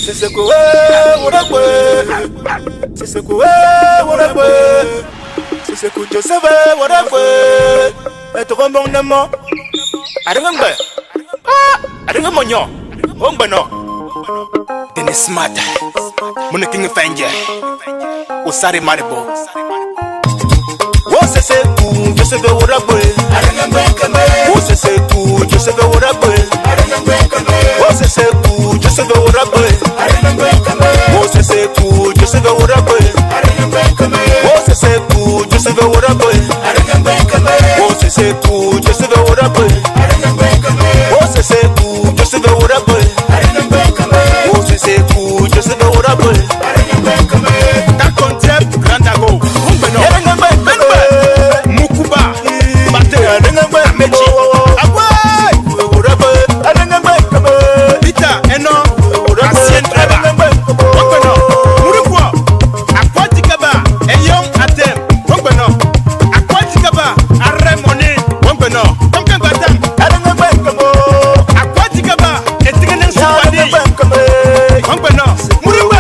C'est ce que c'est ce que c'est ce que tu savais, et tu remontes. I remember. I remember you. Then smart. Mon king fenge. Usari maribo. What's the cool? Just a bit what up with. I remember. What's the cool? Just a bit what up with. I remember. What's the cool? Just a bit what up with. I remember. What's the cool? Just a bit what up with. I remember. What's the cool? Just a bit what up with. I remember. What's the cool? Just a bit what up with. I remember. What's the cool? Just a bit what up with. I remember. What's the cool? Just a bit what up with. I remember. That concept grand ago. Mukuba, Bate, Mechi, Away, Pita, Eno, Ancien Treva, Wangano, Murukwa, Aquaticaba, Eyon Atem, Wangano, Aquaticaba, Arremoni, Wangano, Tonkabatam, Aquaticaba, Etigan Suwadi, Wangano, Muruba,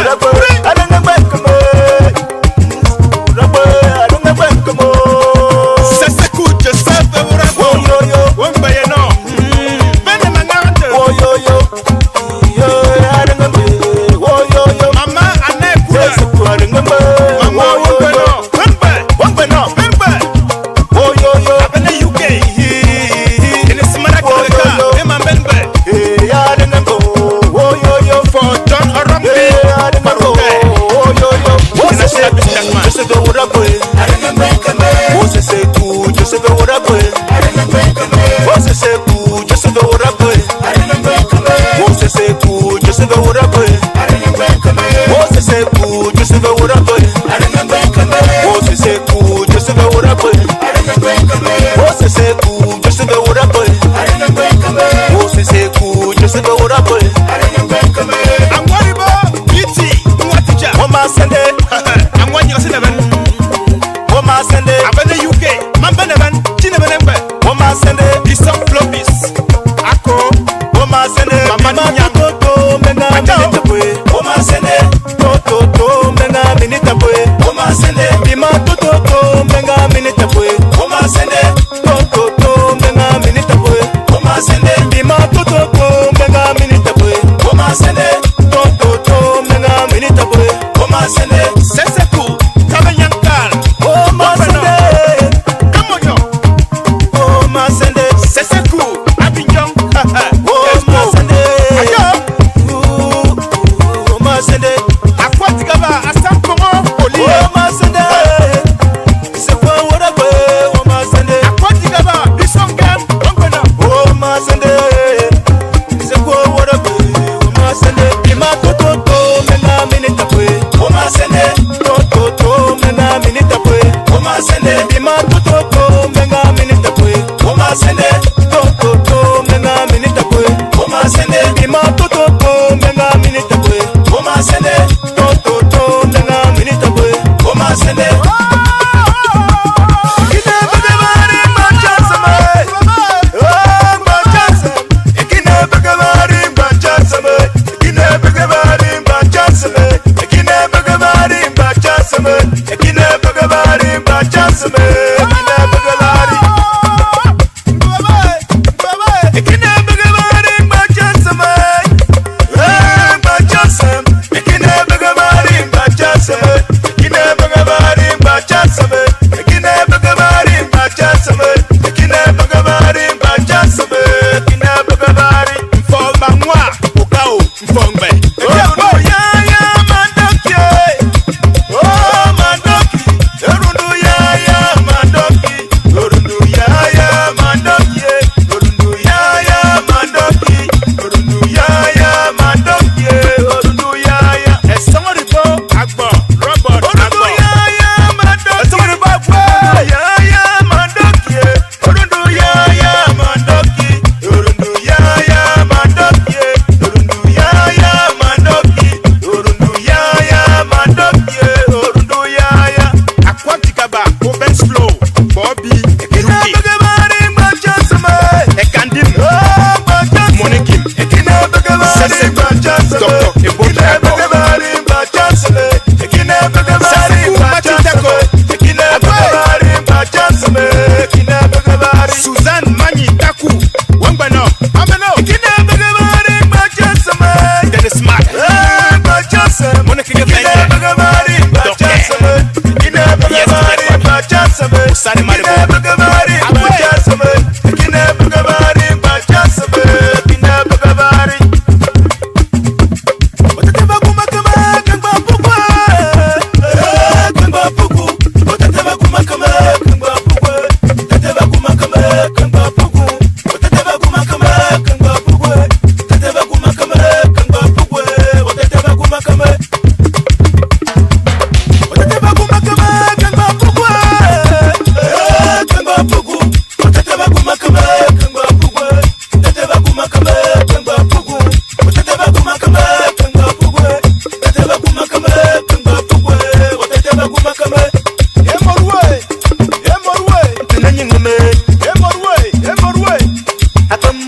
Bima toto menga minita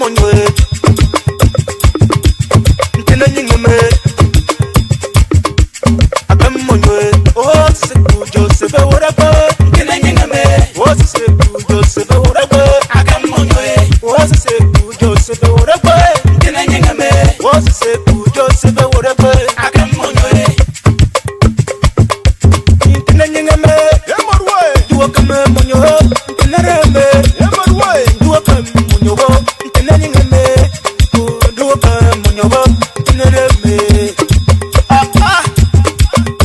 monyoe Ntena nyingame Akam monyoe Oh se ku Joseph Worabe Ntena nyingame Oh se ku Joseph Worabe Akam monyoe Oh se ku Joseph Worabe Ntena nyingame Oh se ku Joseph Worabe Akam monyoe Ntena nyingame Yamarwe Duwa kame monyoe Ntena reme Yamarwe Duwa kame monyoe Ntena nyingame Duwa kame monyoe Ntena reme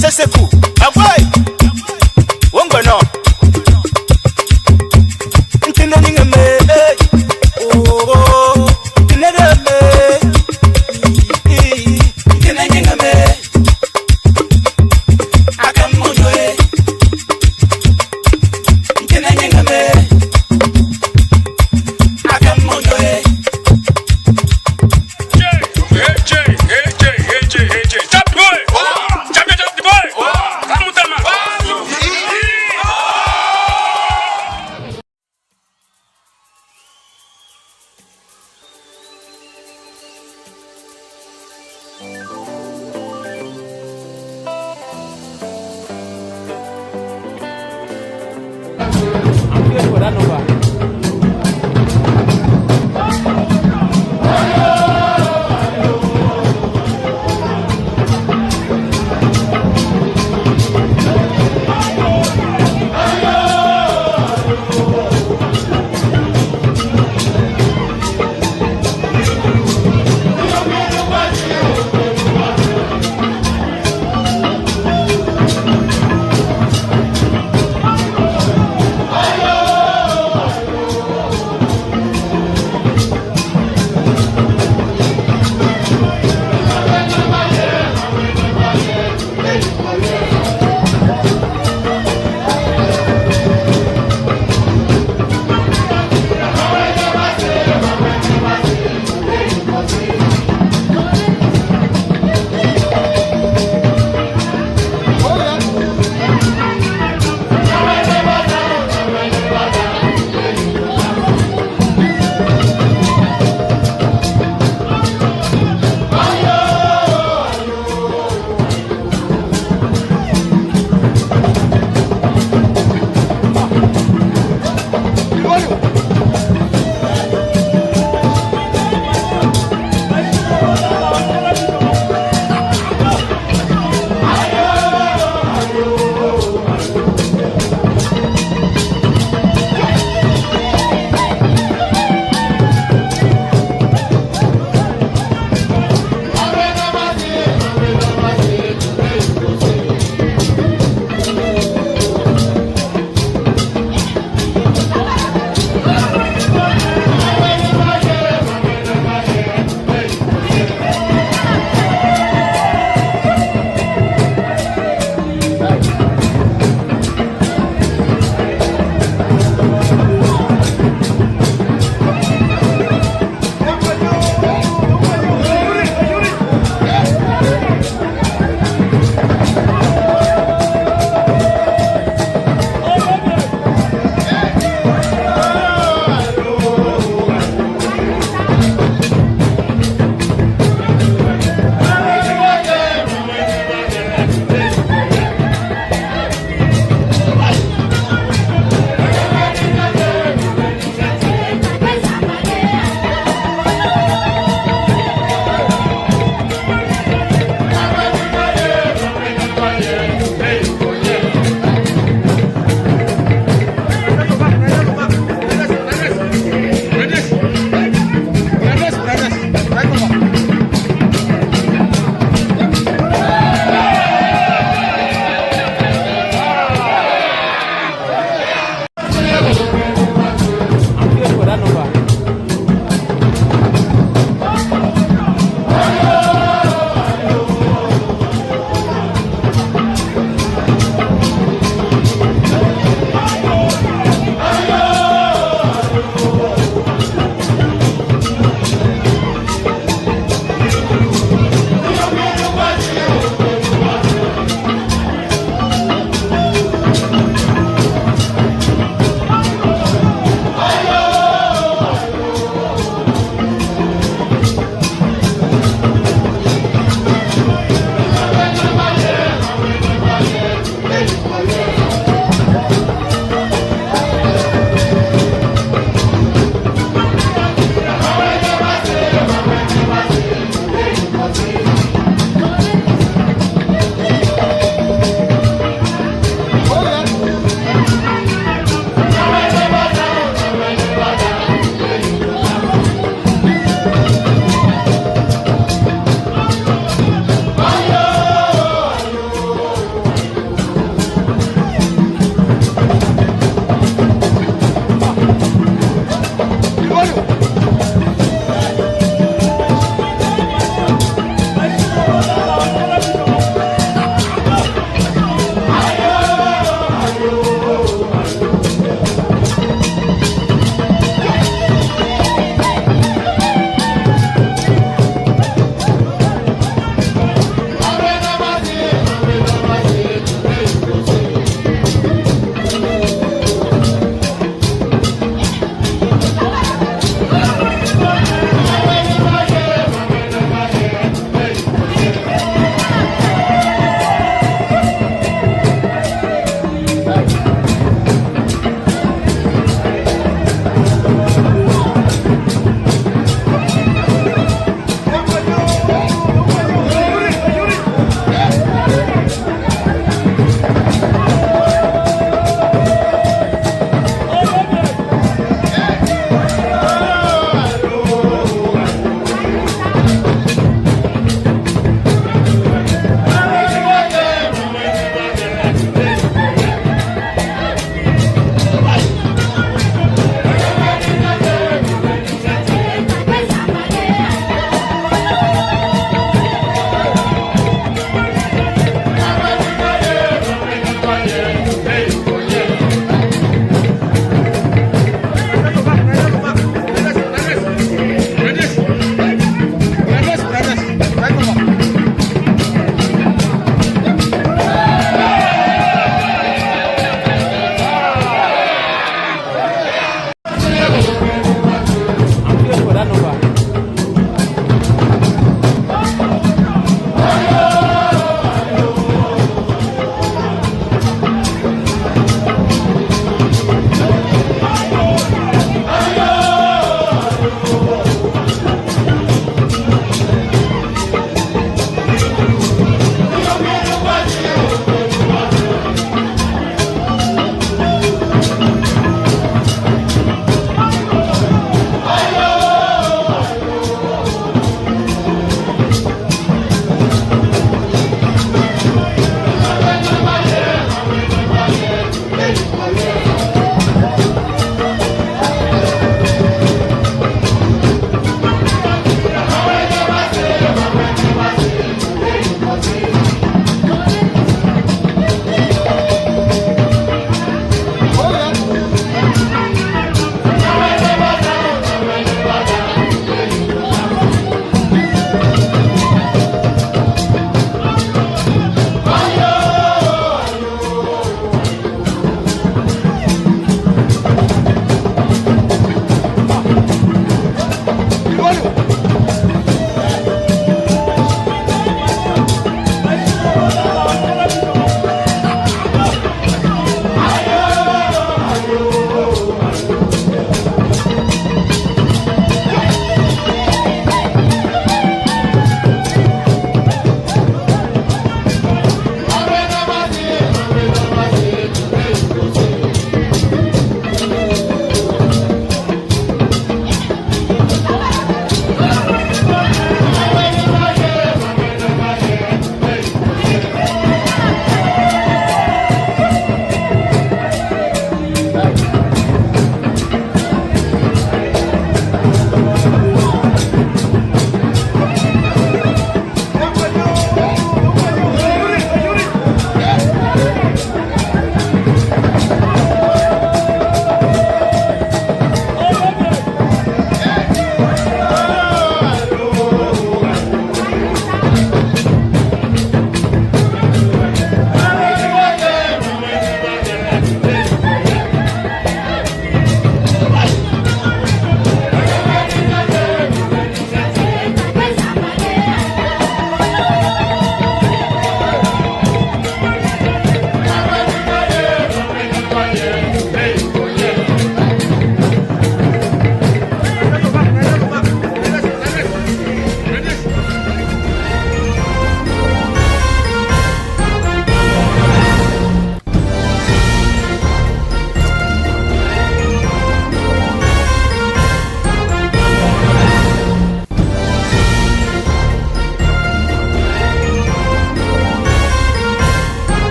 Seseku Agwai Wongwano Ntena nyingame Oh Ntena reme Ntena nyingame Akam monyoe Ntena nyingame Akam monyoe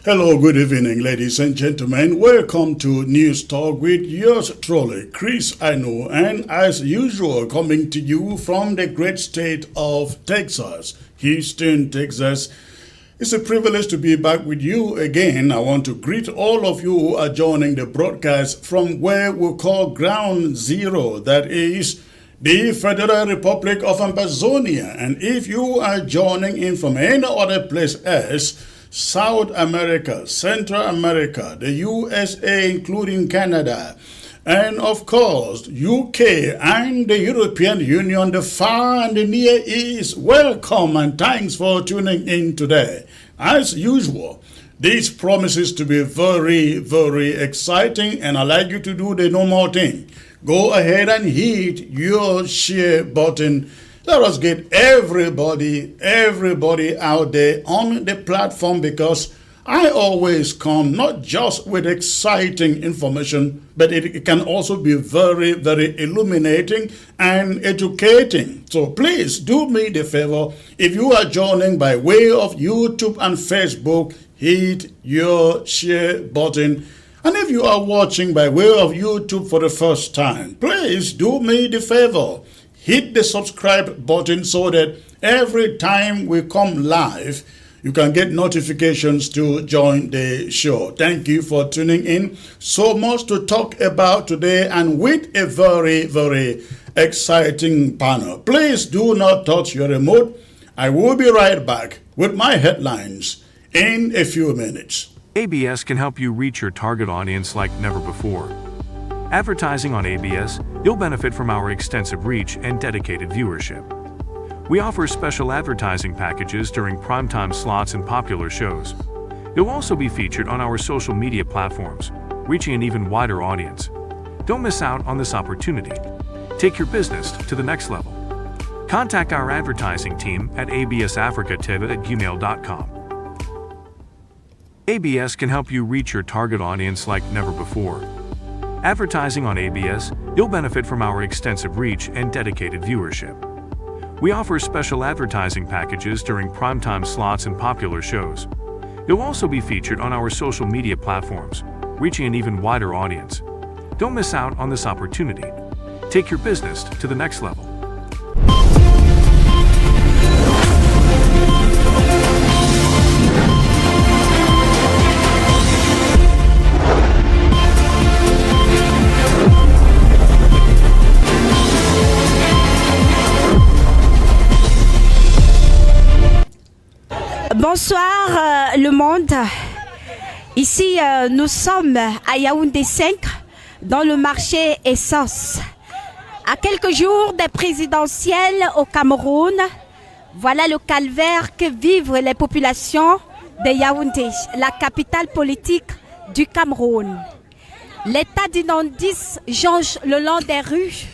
Hello, good evening, ladies and gentlemen. Welcome to News Talk with yours truly, Chris Ano, and as usual, coming to you from the great state of Texas, Houston, Texas. It's a privilege to be back with you again. I want to greet all of you who are joining the broadcast from where we call Ground Zero, that is the Federal Republic of Amazonia. And if you are joining in from any other place else, South America, Central America, the USA, including Canada, and of course, UK and the European Union, the far and the near east, welcome and thanks for tuning in today. As usual, this promises to be very, very exciting, and I'd like you to do the normal thing. Go ahead and hit your share button. Let us get everybody out there on the platform, because I always come not just with exciting information, but it can also be very, very illuminating and educating. So please do me the favor. If you are joining by way of YouTube and Facebook, hit your share button. And if you are watching by way of YouTube for the first time, please do me the favor. Hit the subscribe button so that every time we come live, you can get notifications to join the show. Thank you for tuning in. So much to talk about today, and with a very, very exciting panel. Please do not touch your remote. I will be right back with my headlines in a few minutes. ABS can help you reach your target audience like never before. Advertising on ABS, you'll benefit from our extensive reach and dedicated viewership. We offer special advertising packages during primetime slots and popular shows. You'll also be featured on our social media platforms, reaching an even wider audience. Don't miss out on this opportunity. Take your business to the next level. Contact our advertising team at absafricativ@gmail.com. ABS can help you reach your target audience like never before. Advertising on ABS, you'll benefit from our extensive reach and dedicated viewership. We offer special advertising packages during primetime slots and popular shows. You'll also be featured on our social media platforms, reaching an even wider audience. Don't miss out on this opportunity. Take your business to the next level. Bonsoir le monde. Ici, nous sommes à Yaounde 5, dans le marché Essence. À quelques jours des présidentielles au Cameroun, voilà le calvaire que vivent les populations de Yaoundé, la capitale politique du Cameroun. L'état d'inondis jonche le long des rues.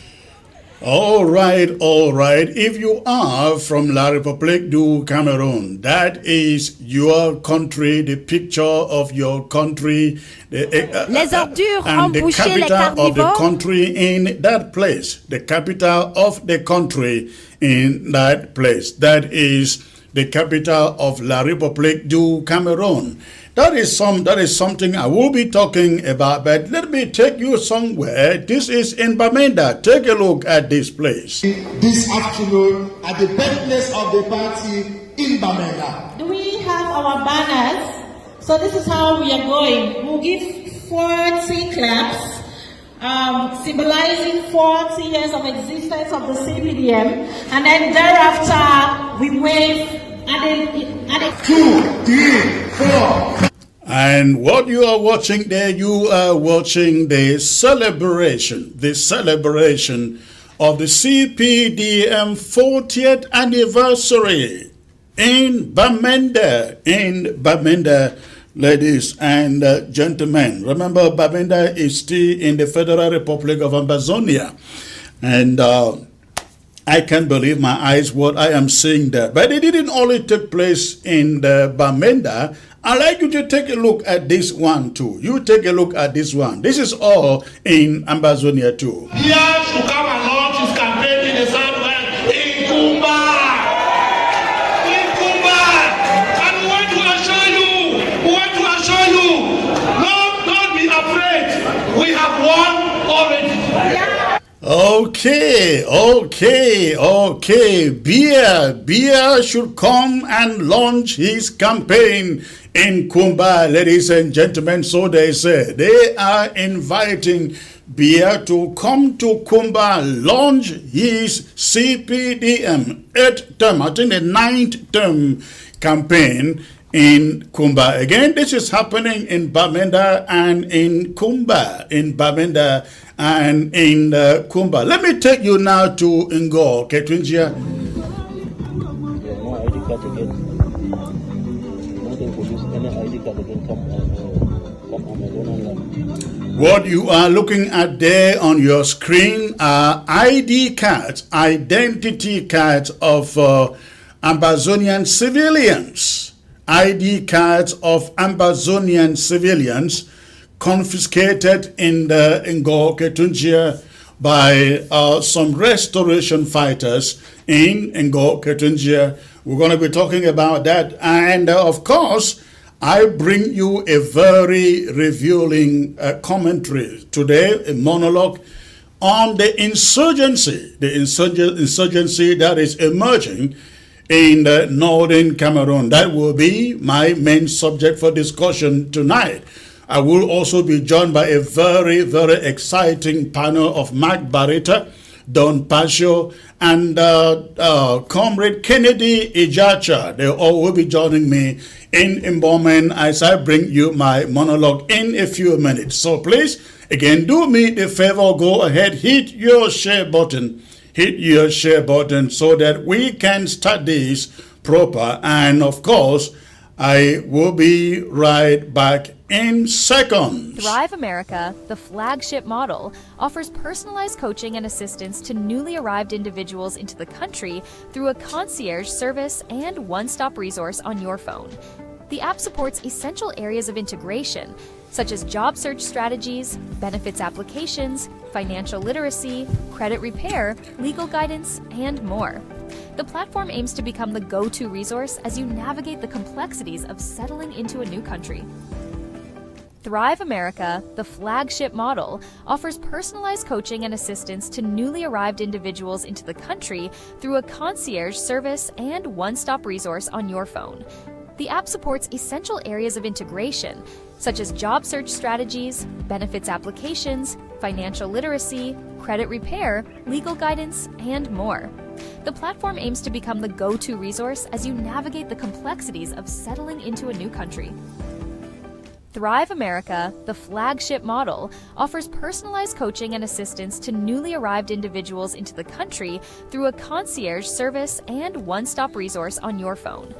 All right, all right. If you are from La République du Cameroon, that is your country, the picture of your country, Les ordures and the embouchaient les capital of the carnivores. country in that place. The capital of the country in that place. That is the capital of La République du Cameroon. That is something I will be talking about, but let me take you somewhere. This is in Bamenda. Take a look at this place. This afternoon at the birthplace of the party in Bamenda. Do we have our banners? So this is how we are going. We'll give 40 claps, symbolizing 40 years of existence of the CPDM, and then thereafter we wave. And 2, 3, 4. And what you are watching there, you are watching the celebration of the CPDM 40th anniversary in Bamenda, ladies and gentlemen. Remember, Bamenda is still in the Federal Republic of Amazonia, and I can't believe my eyes what I am seeing there. But it didn't only take place in the Bamenda. I'd like you to take a look at this one too. You take a look at this one. This is all in Amazonia too. He has to come and launch his campaign in the southwest in Kumba. In Kumba. And we want to assure you, don't be afraid. We have won already. Okay. Biya should come and launch his campaign in Kumba, ladies and gentlemen. So they say they are inviting Biya to come to Kumba, launch his CPDM 8th term, I think the 9th term campaign in Kumba. Again, this is happening in Bamenda and in Kumba, in Bamenda and in Kumba. Let me take you now to Ngo Ketunjia. What you are looking at there on your screen are ID cards, identity cards of Amazonian civilians. ID cards of Amazonian civilians confiscated in the Ngo Ketunjia by some restoration fighters in Ngo Ketunjia. We're going to be talking about that. And of course, I bring you a very revealing commentary today, a monologue on the insurgency that is emerging in the northern Cameroon. That will be my main subject for discussion tonight. I will also be joined by a very, very exciting panel of Mark Barretta, Don Pasio, and Comrade Kennedy Ijacha. They all will be joining me in a moment as I bring you my monologue in a few minutes. So please, again, do me the favor, go ahead, hit your share button so that we can start this proper. And of course, I will be right back in seconds. Thrive America, the flagship model, offers personalized coaching and assistance to newly arrived individuals into the country through a concierge service and one-stop resource on your phone. The app supports essential areas of integration, such as job search strategies, benefits applications, financial literacy, credit repair, legal guidance, and more. The platform aims to become the go-to resource as you navigate the complexities of settling into a new country. Thrive America, the flagship model, offers personalized coaching and assistance to newly arrived individuals into the country through a concierge service and one-stop resource on your phone. The app supports essential areas of integration, such as job search strategies, benefits applications, financial literacy, credit repair, legal guidance, and more. The platform aims to become the go-to resource as you navigate the complexities of settling into a new country. Thrive America, the flagship model, offers personalized coaching and assistance to newly arrived individuals into the country through a concierge service and one-stop resource on your phone.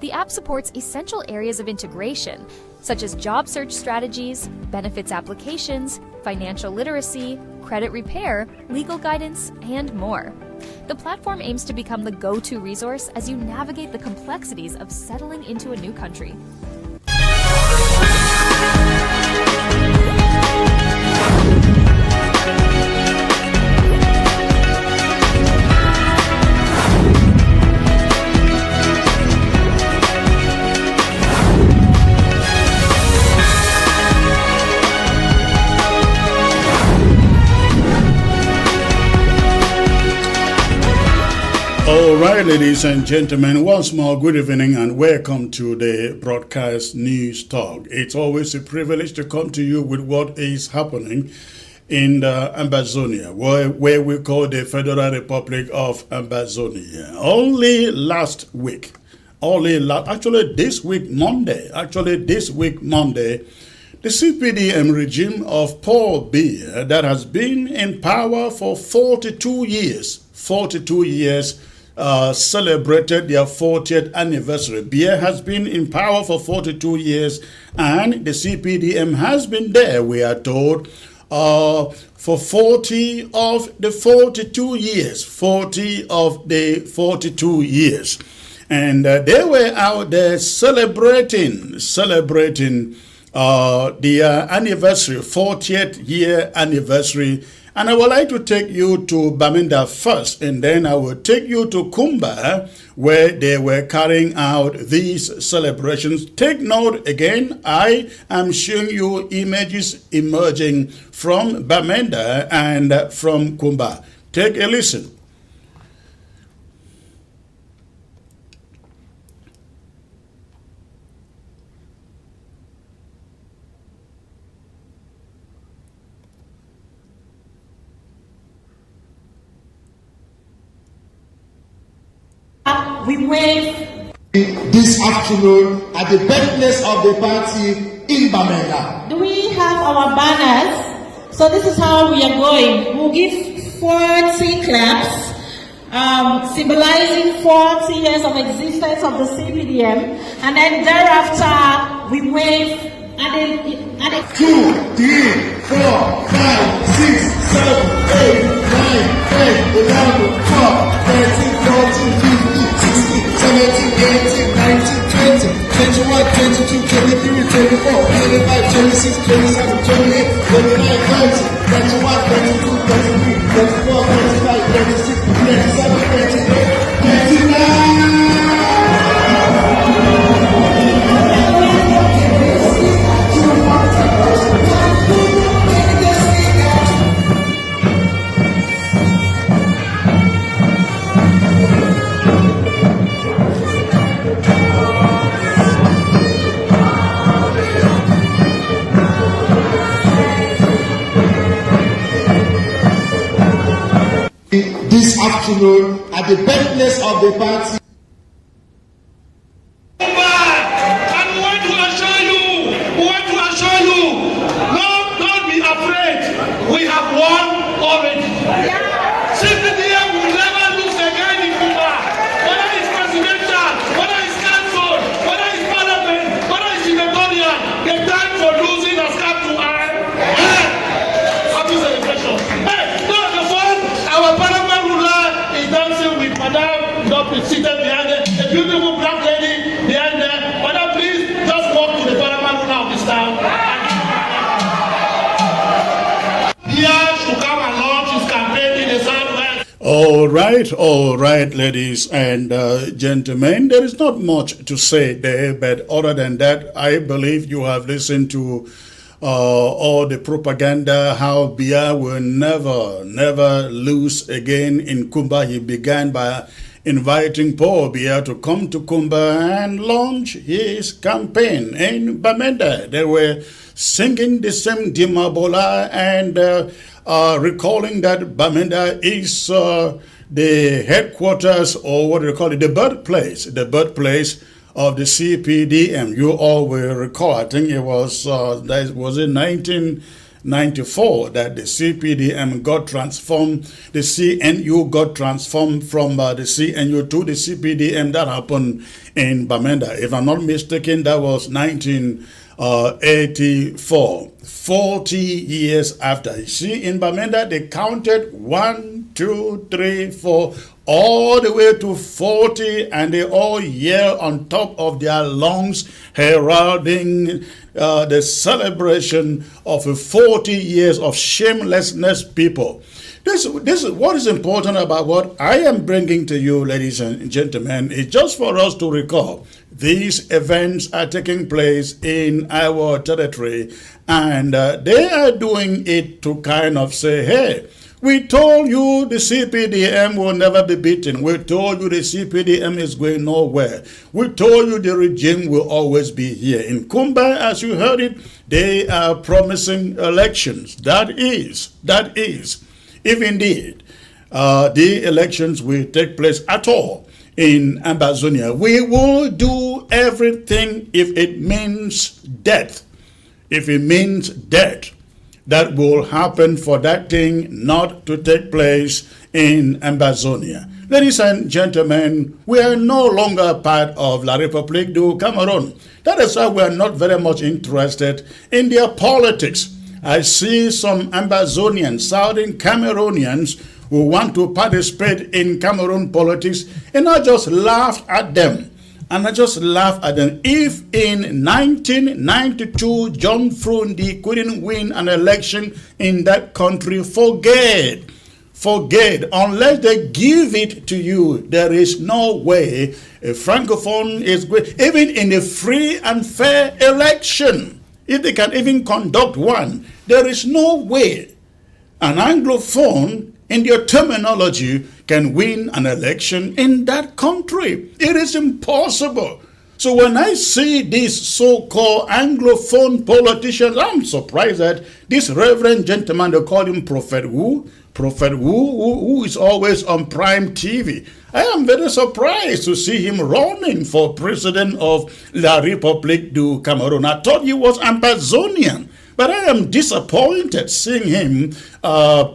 The app supports essential areas of integration, such as job search strategies, benefits applications, financial literacy, credit repair, legal guidance, and more. The platform aims to become the go-to resource as you navigate the complexities of settling into a new country. All right, ladies and gentlemen, once more, good evening and welcome to the broadcast news talk. It's always a privilege to come to you with what is happening in the Amazonia, where we call the Federal Republic of Amazonia. Only this week, Monday, the CPDM regime of Paul Biya that has been in power for 42 years, celebrated their 40th anniversary. Biya has been in power for 42 years and the CPDM has been there, we are told, for 40 of the 42 years. And they were out there celebrating their anniversary, 40th year anniversary. And I would like to take you to Bamenda first, and then I will take you to Kumba, where they were carrying out these celebrations. Take note again, I am showing you images emerging from Bamenda and from Kumba. Take a listen. We wave this afternoon at the birthplace of the party in Bamenda. Do we have our banners? So this is how we are going. We'll give 40 claps, symbolizing 40 years of existence of the CPDM, and then thereafter we wave at a 2, 3, 4, 5, 6, 7, 8, 9, 10, 11, 12, 13, 14, 15, 16, 17, 18, 19, 20, 21, 22, 23, 24, 25, 26, 27, 28, 29, 30, 31, 32, 33, 34, 35, 36, 37, 38, 39. This afternoon at the birthplace of the party. Don't be afraid. We have won already. CPDM will never lose again in Cuba. Whether it's presidential, whether it's council, whether it's parliament, whether it's senatorial, the time for losing has come to an end. Happy celebration. Hey, not the fun. Our parliament ruler is dancing with Madame, not seated behind her, a beautiful black lady behind there. Madame, please just walk to the parliament ruler of this town. All right, ladies and gentlemen. There is not much to say there, but other than that, I believe you have listened to all the propaganda, how Biya will never lose again in Kumba. He began by inviting Paul Biya to come to Kumba and launch his campaign in Bamenda. They were singing the same Dimabola and recalling that Bamenda is the headquarters, or what do they call it, the birthplace of the CPDM. You all will recall, I think it was that was in 1994 that the CPDM got transformed, the CNU got transformed from the CNU to the CPDM. That happened in Bamenda. If I'm not mistaken, that was 1994. 1884. 40 years after. You see, in Bamenda, they counted 1, 2, 3, 4, all the way to 40, and they all yell on top of their lungs, heralding the celebration of 40 years of shamelessness, people. This is what is important about what I am bringing to you, ladies and gentlemen. It's just for us to recall these events are taking place in our territory, and they are doing it to kind of say, hey, we told you the CPDM will never be beaten. We told you the CPDM is going nowhere. We told you the regime will always be here. In Kumba, as you heard it, they are promising elections. That is, if indeed the elections will take place at all in Ambazonia, we will do everything if it means death. If it means death, that will happen for that thing not to take place in Ambazonia. Ladies and gentlemen, we are no longer part of La République du Cameroon. That is why we are not very much interested in their politics. I see some Ambazonians, Southern Cameroonians, who want to participate in Cameroon politics, and I just laughed at them. If in 1992 John Frundi couldn't win an election in that country, forget. Unless they give it to you, there is no way a Francophone is great. Even in a free and fair election, if they can even conduct one, there is no way an Anglophone, in their terminology, can win an election in that country. It is impossible. So when I see these so-called Anglophone politicians, I'm surprised that this reverend gentleman, they call him Prophet Wu, who is always on Prime TV. I am very surprised to see him running for president of La République du Cameroon. I thought he was Ambazonian. But I am disappointed seeing him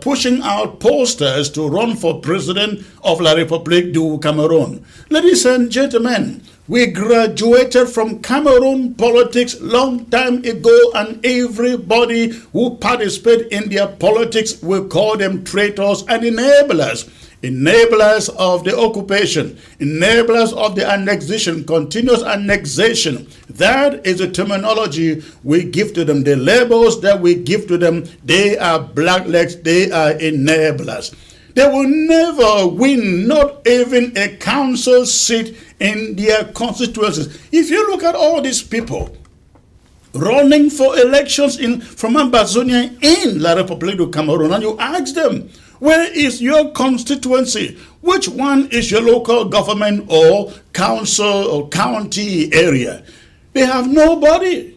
pushing out posters to run for president of La République du Cameroon. Ladies and gentlemen, we graduated from Cameroon politics long time ago, and everybody who participates in their politics will call them traitors and enablers. Enablers of the occupation, enablers of the annexation, continuous annexation. That is the terminology we give to them. The labels that we give to them, they are blacklegs, they are enablers. They will never win, not even a council seat in their constituencies. If you look at all these people running for elections from Ambazonia in La République du Cameroon, and you ask them, where is your constituency? Which one is your local government or council or county area? They have nobody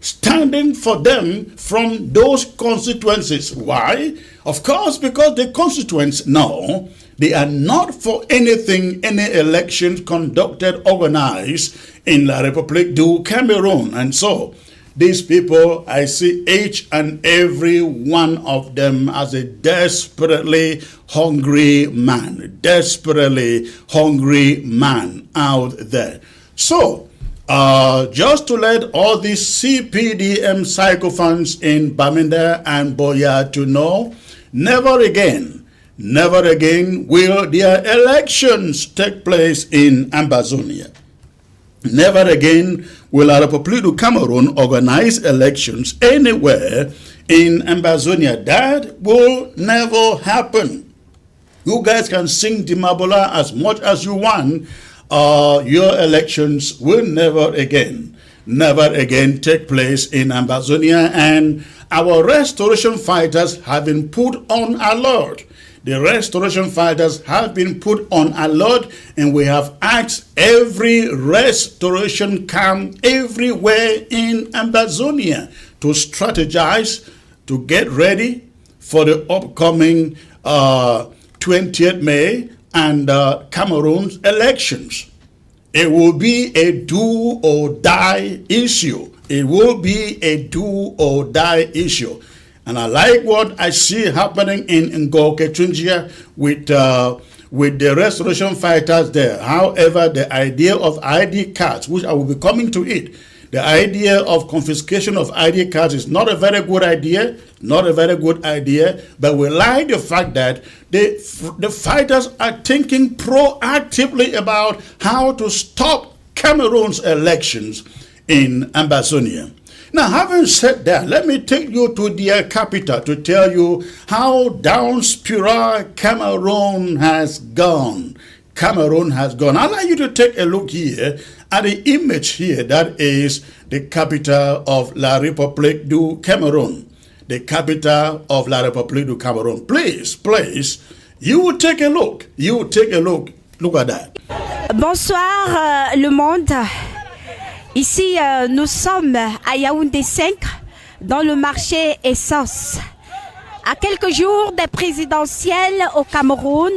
standing for them from those constituencies. Why? Of course, because the constituents now, they are not for anything, any elections conducted, organized in La République du Cameroon. And so, these people, I see each and every one of them as a desperately hungry man out there. So, just to let all these CPDM sycophants in Bamenda and Boya to know, never again will their elections take place in Ambazonia. Never again will La République du Cameroon organize elections anywhere in Ambazonia. That will never happen. You guys can sing Dimabola as much as you want. Your elections will never again take place in Ambazonia, and our restoration fighters have been put on alert. The restoration fighters have been put on alert, and we have asked every restoration camp everywhere in Ambazonia to strategize, to get ready for the upcoming 20th May and Cameroon's elections. It will be a do or die issue. It will be a do or die issue. And I like what I see happening in Ngoke Tunjia with the restoration fighters there. However, the idea of ID cards, which I will be coming to it, The idea of confiscation of ID cards is not a very good idea, not a very good idea, but we like the fact that the fighters are thinking proactively about how to stop Cameroon's elections in Ambazonia. Now, having said that, let me take you to their capital to tell you how down spiral Cameroon has gone. Cameroon has gone. I'd like you to take a look here at the image here. That is the capital of La République du Cameroon. The capital of La République du Cameroon. Please, you will take a look. You will take a look. Look at that. Bonsoir le monde. Ici, nous sommes à Yaoundé 5, dans le marché Essence. À quelques jours des présidentielles au Cameroun,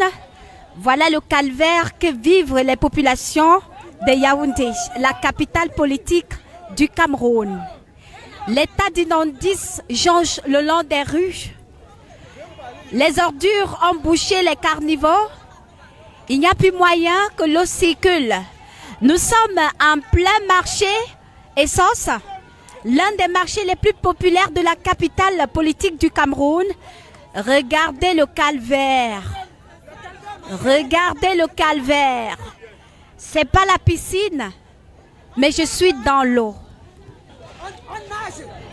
voilà le calvaire que vivent les populations de Yaoundé, la capitale politique du Cameroun. L'état d'inondis jonche le long des rues. Les ordures ont bouché les carnivores. Il n'y a plus moyen que l'eau circule. Nous sommes en plein marché Essence, l'un des marchés les plus populaires de la capitale politique du Cameroun. Regardez le calvaire. Regardez le calvaire. C'est pas la piscine, mais je suis dans l'eau.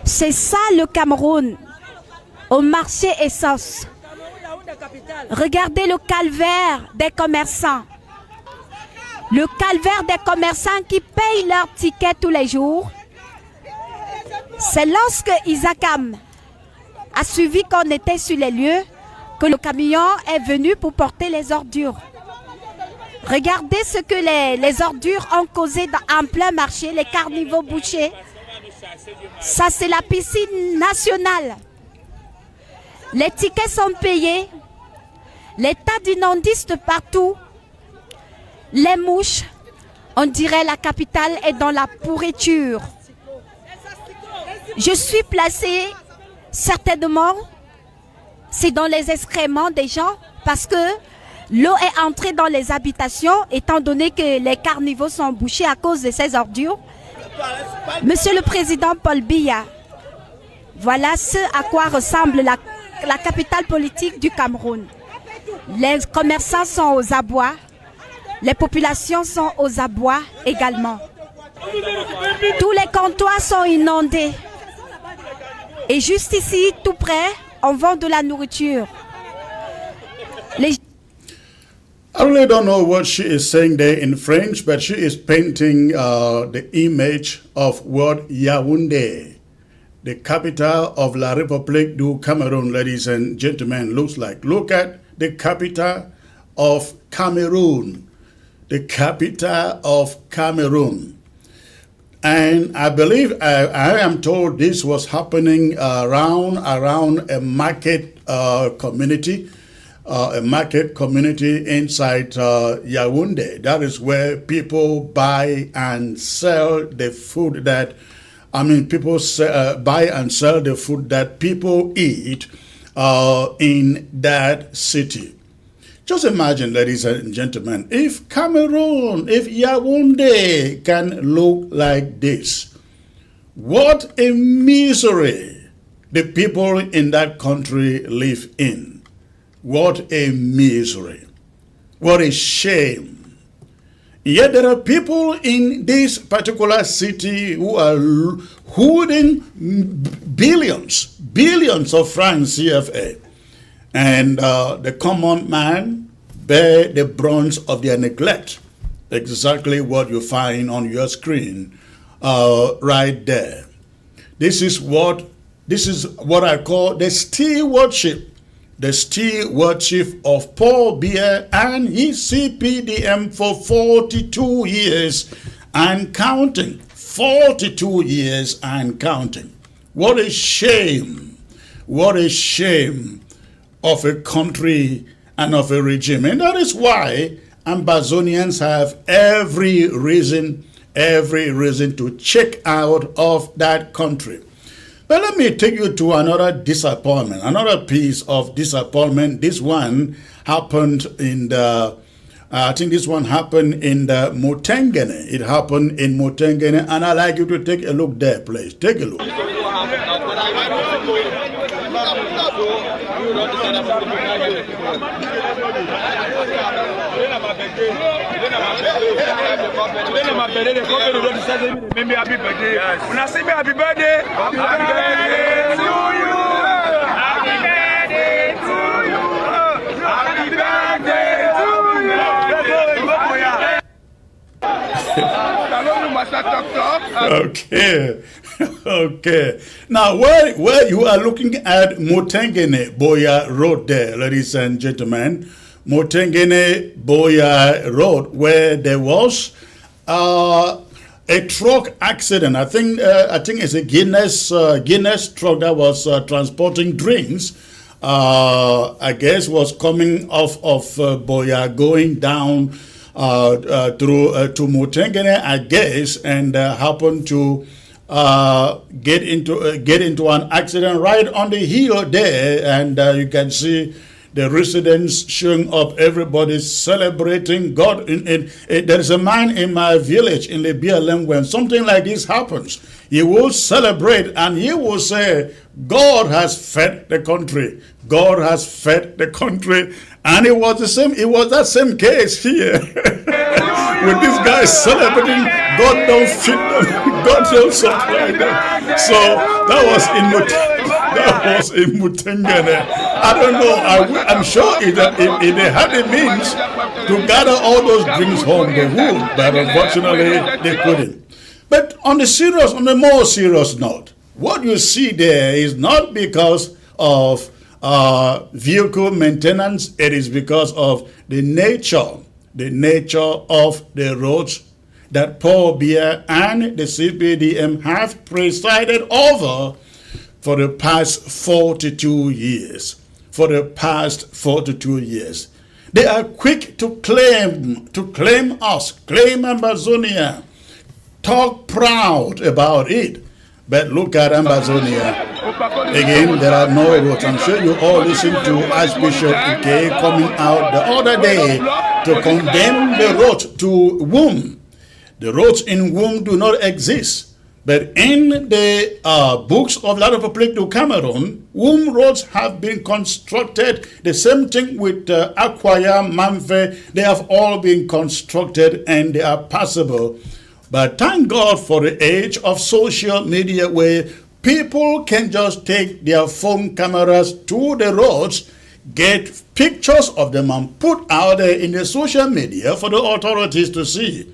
C'est ça le Cameroun, au marché Essence. Regardez le calvaire des commerçants. Le calvaire des commerçants qui payent leurs tickets tous les jours. C'est lorsque Isakam a suivi qu'on était sur les lieux que le camion est venu pour porter les ordures. Regardez ce que les ordures ont causé en plein marché, les carnivores bouchés. Ça, c'est la piscine nationale. Les tickets sont payés. L'état d'inondis de partout. Les mouches, on dirait la capitale est dans la pourriture. Je suis placée, certainement, c'est dans les excréments des gens parce que l'eau est entrée dans les habitations étant donné que les carnivores sont bouchés à cause de ces ordures. Monsieur le Président Paul Biya, voilà ce à quoi ressemble la capitale politique du Cameroun. Les commerçants sont aux abois. Les populations sont aux abois également. Tous les comptoirs sont inondés. Et juste ici, tout près, on vend de la nourriture. I really don't know what she is saying there in French, but she is painting the image of what Yaounde, the capital of La République du Cameroon, ladies and gentlemen, looks like. Look at the capital of Cameroon. The capital of Cameroon. And I believe, I am told this was happening around a market community inside Yaounde. That is where people buy and sell the food that, people buy and sell the food that people eat in that city. Just imagine, ladies and gentlemen, if Cameroon, if Yaounde can look like this, what a misery the people in that country live in. What a misery. What a shame. Yet there are people in this particular city who are hoarding billions of francs CFA. And the common man bear the brunt of their neglect. Exactly what you find on your screen right there. This is what I call the stewardship. The stewardship of Paul Biya and his CPDM for 42 years and counting. 42 years and counting. What a shame. What a shame of a country and of a regime. And that is why Ambazonians have every reason to check out of that country. But let me take you to another disappointment, another piece of disappointment. This one happened in the I think this one happened in the Motengene. It happened in Motengene, and I'd like you to take a look there, please. Take a look. Okay. Okay. Now, where you are looking at Motengene Boya Road there, ladies and gentlemen, Motengene Boya Road, where there was a truck accident. I think it's a Guinness truck that was transporting drinks. I guess was coming off of Boya, going down through to Motengene, I guess, and happened to get into an accident right on the hill there, and you can see the residents showing up, everybody celebrating God. There is a man in my village in the BLM, when something like this happens, he will celebrate and he will say, God has fed the country. God has fed the country. And it was that same case here. With these guys celebrating, God don't feed them, God don't supply them. So that was in Motengene. I don't know. I'm sure if they had the means to gather all those drinks home, they would, but unfortunately they couldn't. But on the more serious note, what you see there is not because of vehicle maintenance. It is because of the nature of the roads that Paul Biya and the CPDM have presided over for the past 42 years. For the past 42 years. They are quick to claim us, claim Ambazonia, talk proud about it. But look at Ambazonia. Again, there are no roads. I'm sure you all listened to Archbishop Ike coming out the other day to condemn the road to Womb. The roads in Womb do not exist. But in the books of La République du Cameroon, Womb roads have been constructed. The same thing with Akwaya, Manfe. They have all been constructed and they are passable. But thank God for the age of social media, where people can just take their phone cameras to the roads, get pictures of them and put out there in the social media for the authorities to see.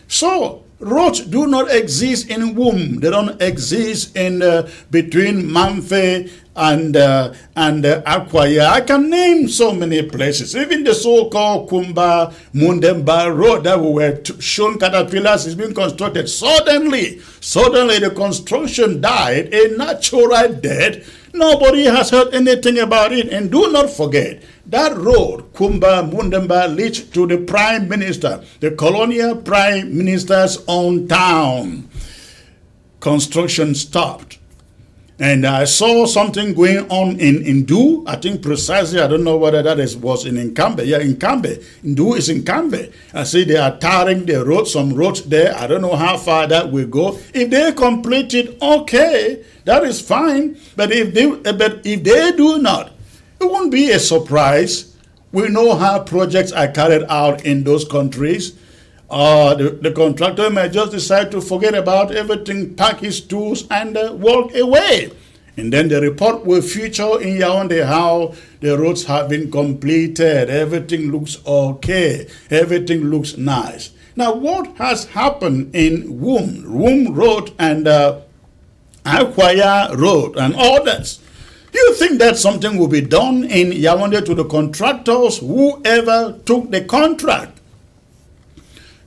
So roads do not exist in Womb. They don't exist in between Manfe and Akwaya. I can name so many places. Even the so-called Kumba Mundemba road that we were shown caterpillars is being constructed. Suddenly the construction died a natural death. Nobody has heard anything about it. And do not forget, that road, Kumba Mundemba, leads to the Prime Minister, the colonial Prime Minister's own town. Construction stopped. And I saw something going on in Ndu. I think precisely, I don't know whether that was in Nkambe. Yeah, Nkambe. Ndu is in Nkambe. I see they are tarring the road, some roads there. I don't know how far that will go. If they complete it, okay, that is fine. But if they do not, it won't be a surprise. We know how projects are carried out in those countries. The contractor may just decide to forget about everything, pack his tools, and walk away. And then the report will feature in Yaounde how the roads have been completed. Everything looks okay. Everything looks nice. Now, what has happened in Womb Road and Akwaya Road and others? Do you think that something will be done in Yaounde to the contractors, whoever took the contract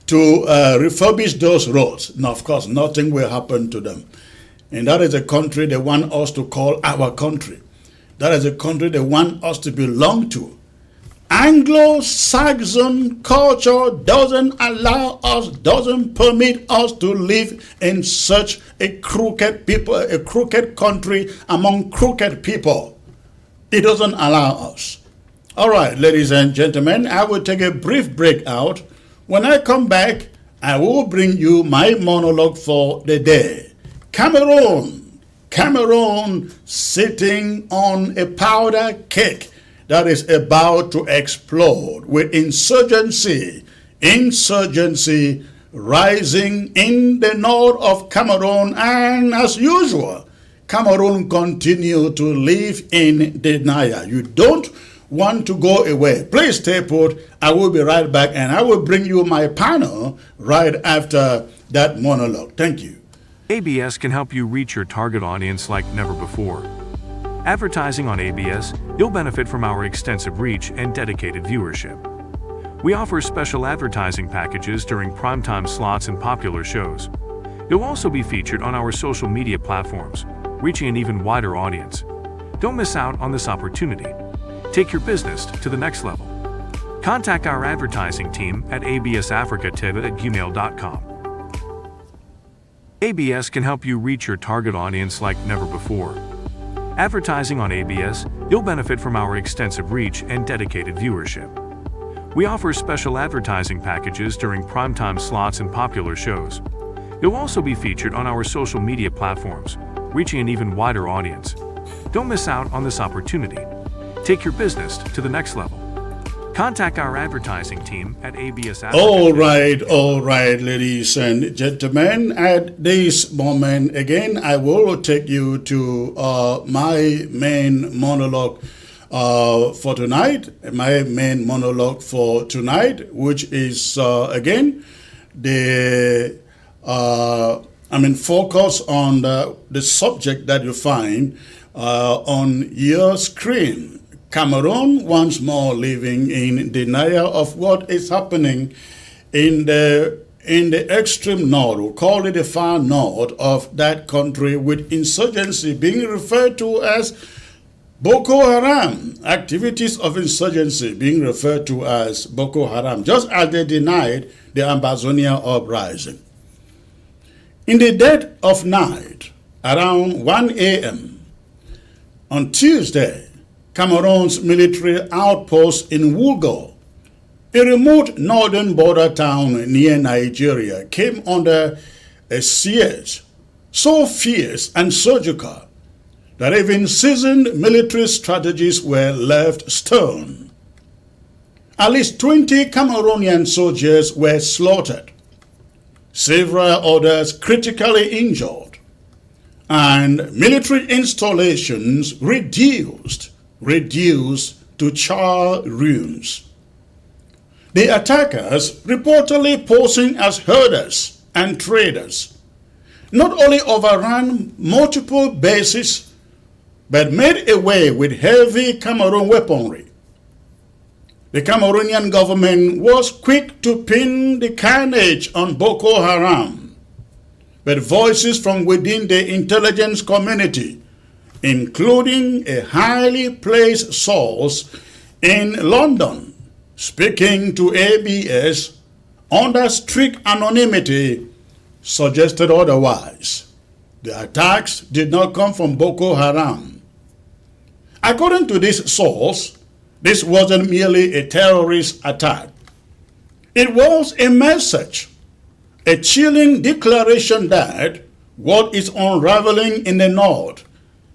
to refurbish those roads? Now, of course, nothing will happen to them. And that is a country they want us to call our country. That is a country they want us to belong to. Anglo-Saxon culture doesn't allow us, doesn't permit us to live in such a crooked people, a crooked country among crooked people. It doesn't allow us. All right, ladies and gentlemen, I will take a brief break out. When I come back, I will bring you my monologue for the day. Cameroon sitting on a powder cake that is about to explode with insurgency rising in the north of Cameroon, and as usual, Cameroon continue to live in denial. You don't want to go away. Please stay put. I will be right back, and I will bring you my panel right after that monologue. Thank you. ABS can help you reach your target audience like never before. Advertising on ABS, you'll benefit from our extensive reach and dedicated viewership. We offer special advertising packages during primetime slots and popular shows. You'll also be featured on our social media platforms, reaching an even wider audience. Don't miss out on this opportunity. Take your business to the next level. Contact our advertising team at absafricatv@gmail.com. ABS can help you reach your target audience like never before. Advertising on ABS, you'll benefit from our extensive reach and dedicated viewership. We offer special advertising packages during primetime slots and popular shows. You'll also be featured on our social media platforms, reaching an even wider audience. Don't miss out on this opportunity. Take your business to the next level. Contact our advertising team at ABS. All right, ladies and gentlemen. At this moment, again, I will take you to my main monologue for tonight. My main monologue for tonight, which is again the focus on the subject that you find on your screen. Cameroon once more living in denial of what is happening in the extreme north, we call it the far north of that country, with insurgency being referred to as Boko Haram, activities of insurgency being referred to as Boko Haram, just as they denied the Ambazonia uprising. In the dead of night, around 1 a.m. on Tuesday, Cameroon's military outpost in Wulgo, a remote northern border town near Nigeria, came under a siege so fierce and surgical that even seasoned military strategies were left stone. At least 20 Cameroonian soldiers were slaughtered, several others critically injured, and military installations reduced to charred ruins. The attackers, reportedly posing as herders and traders, not only overran multiple bases, but made away with heavy Cameroon weaponry. The Cameroonian government was quick to pin the carnage on Boko Haram, but voices from within the intelligence community, including a highly placed source in London, speaking to ABS under strict anonymity, suggested otherwise. The attacks did not come from Boko Haram. According to this source, this wasn't merely a terrorist attack. It was a message, a chilling declaration that what is unraveling in the north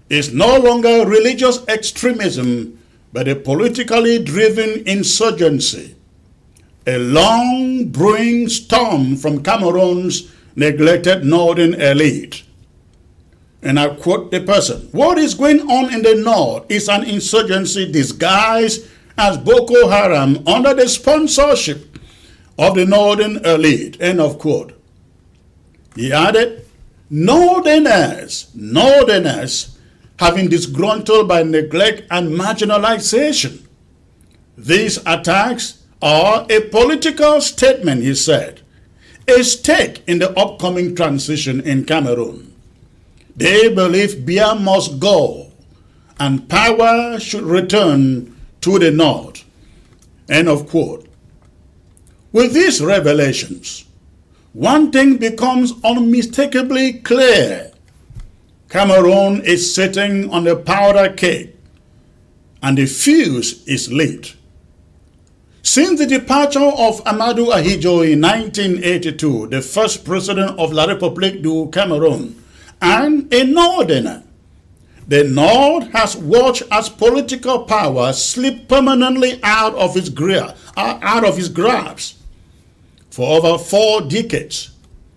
is no longer religious extremism, but a politically driven insurgency, a long brewing storm from Cameroon's neglected northern elite. And I quote the person, "What is going on in the north is an insurgency disguised as Boko Haram under the sponsorship of the northern elite," end of quote. He added, Northerners have been disgruntled by neglect and marginalization. These attacks are a political statement, he said, a stake in the upcoming transition in Cameroon. They believe Biya must go and power should return to the north, end of quote. With these revelations, one thing becomes unmistakably clear. Cameroon is sitting on a powder cake, and the fuse is lit. Since the departure of Amadou Ahidjo in 1982, the first president of La République du Cameroon, and a northerner, the North has watched as political power slip permanently out of its grasp. For over 4 decades,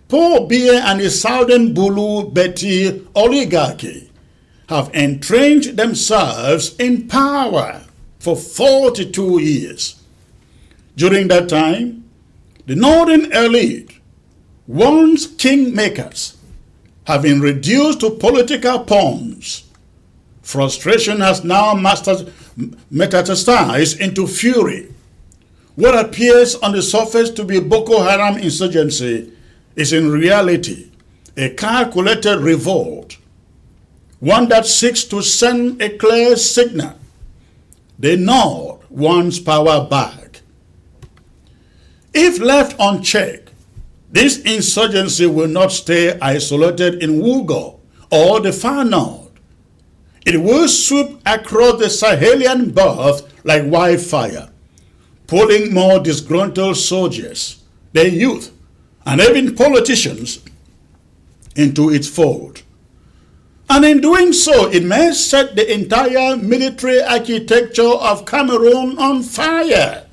Paul Biya and the Southern Bulu Beti oligarchy have entrenched themselves in power for 42 years. During that time, the northern elite, once kingmakers, have been reduced to political pawns. Frustration has now metastasized into fury. What appears on the surface to be Boko Haram insurgency is in reality a calculated revolt, one that seeks to send a clear signal. The North wants power back. If left unchecked, this insurgency will not stay isolated in Wugo or the far north. It will sweep across the Sahelian belt like wildfire, pulling more disgruntled soldiers, their youth, and even politicians into its fold. And in doing so, it may set the entire military architecture of Cameroon on fire.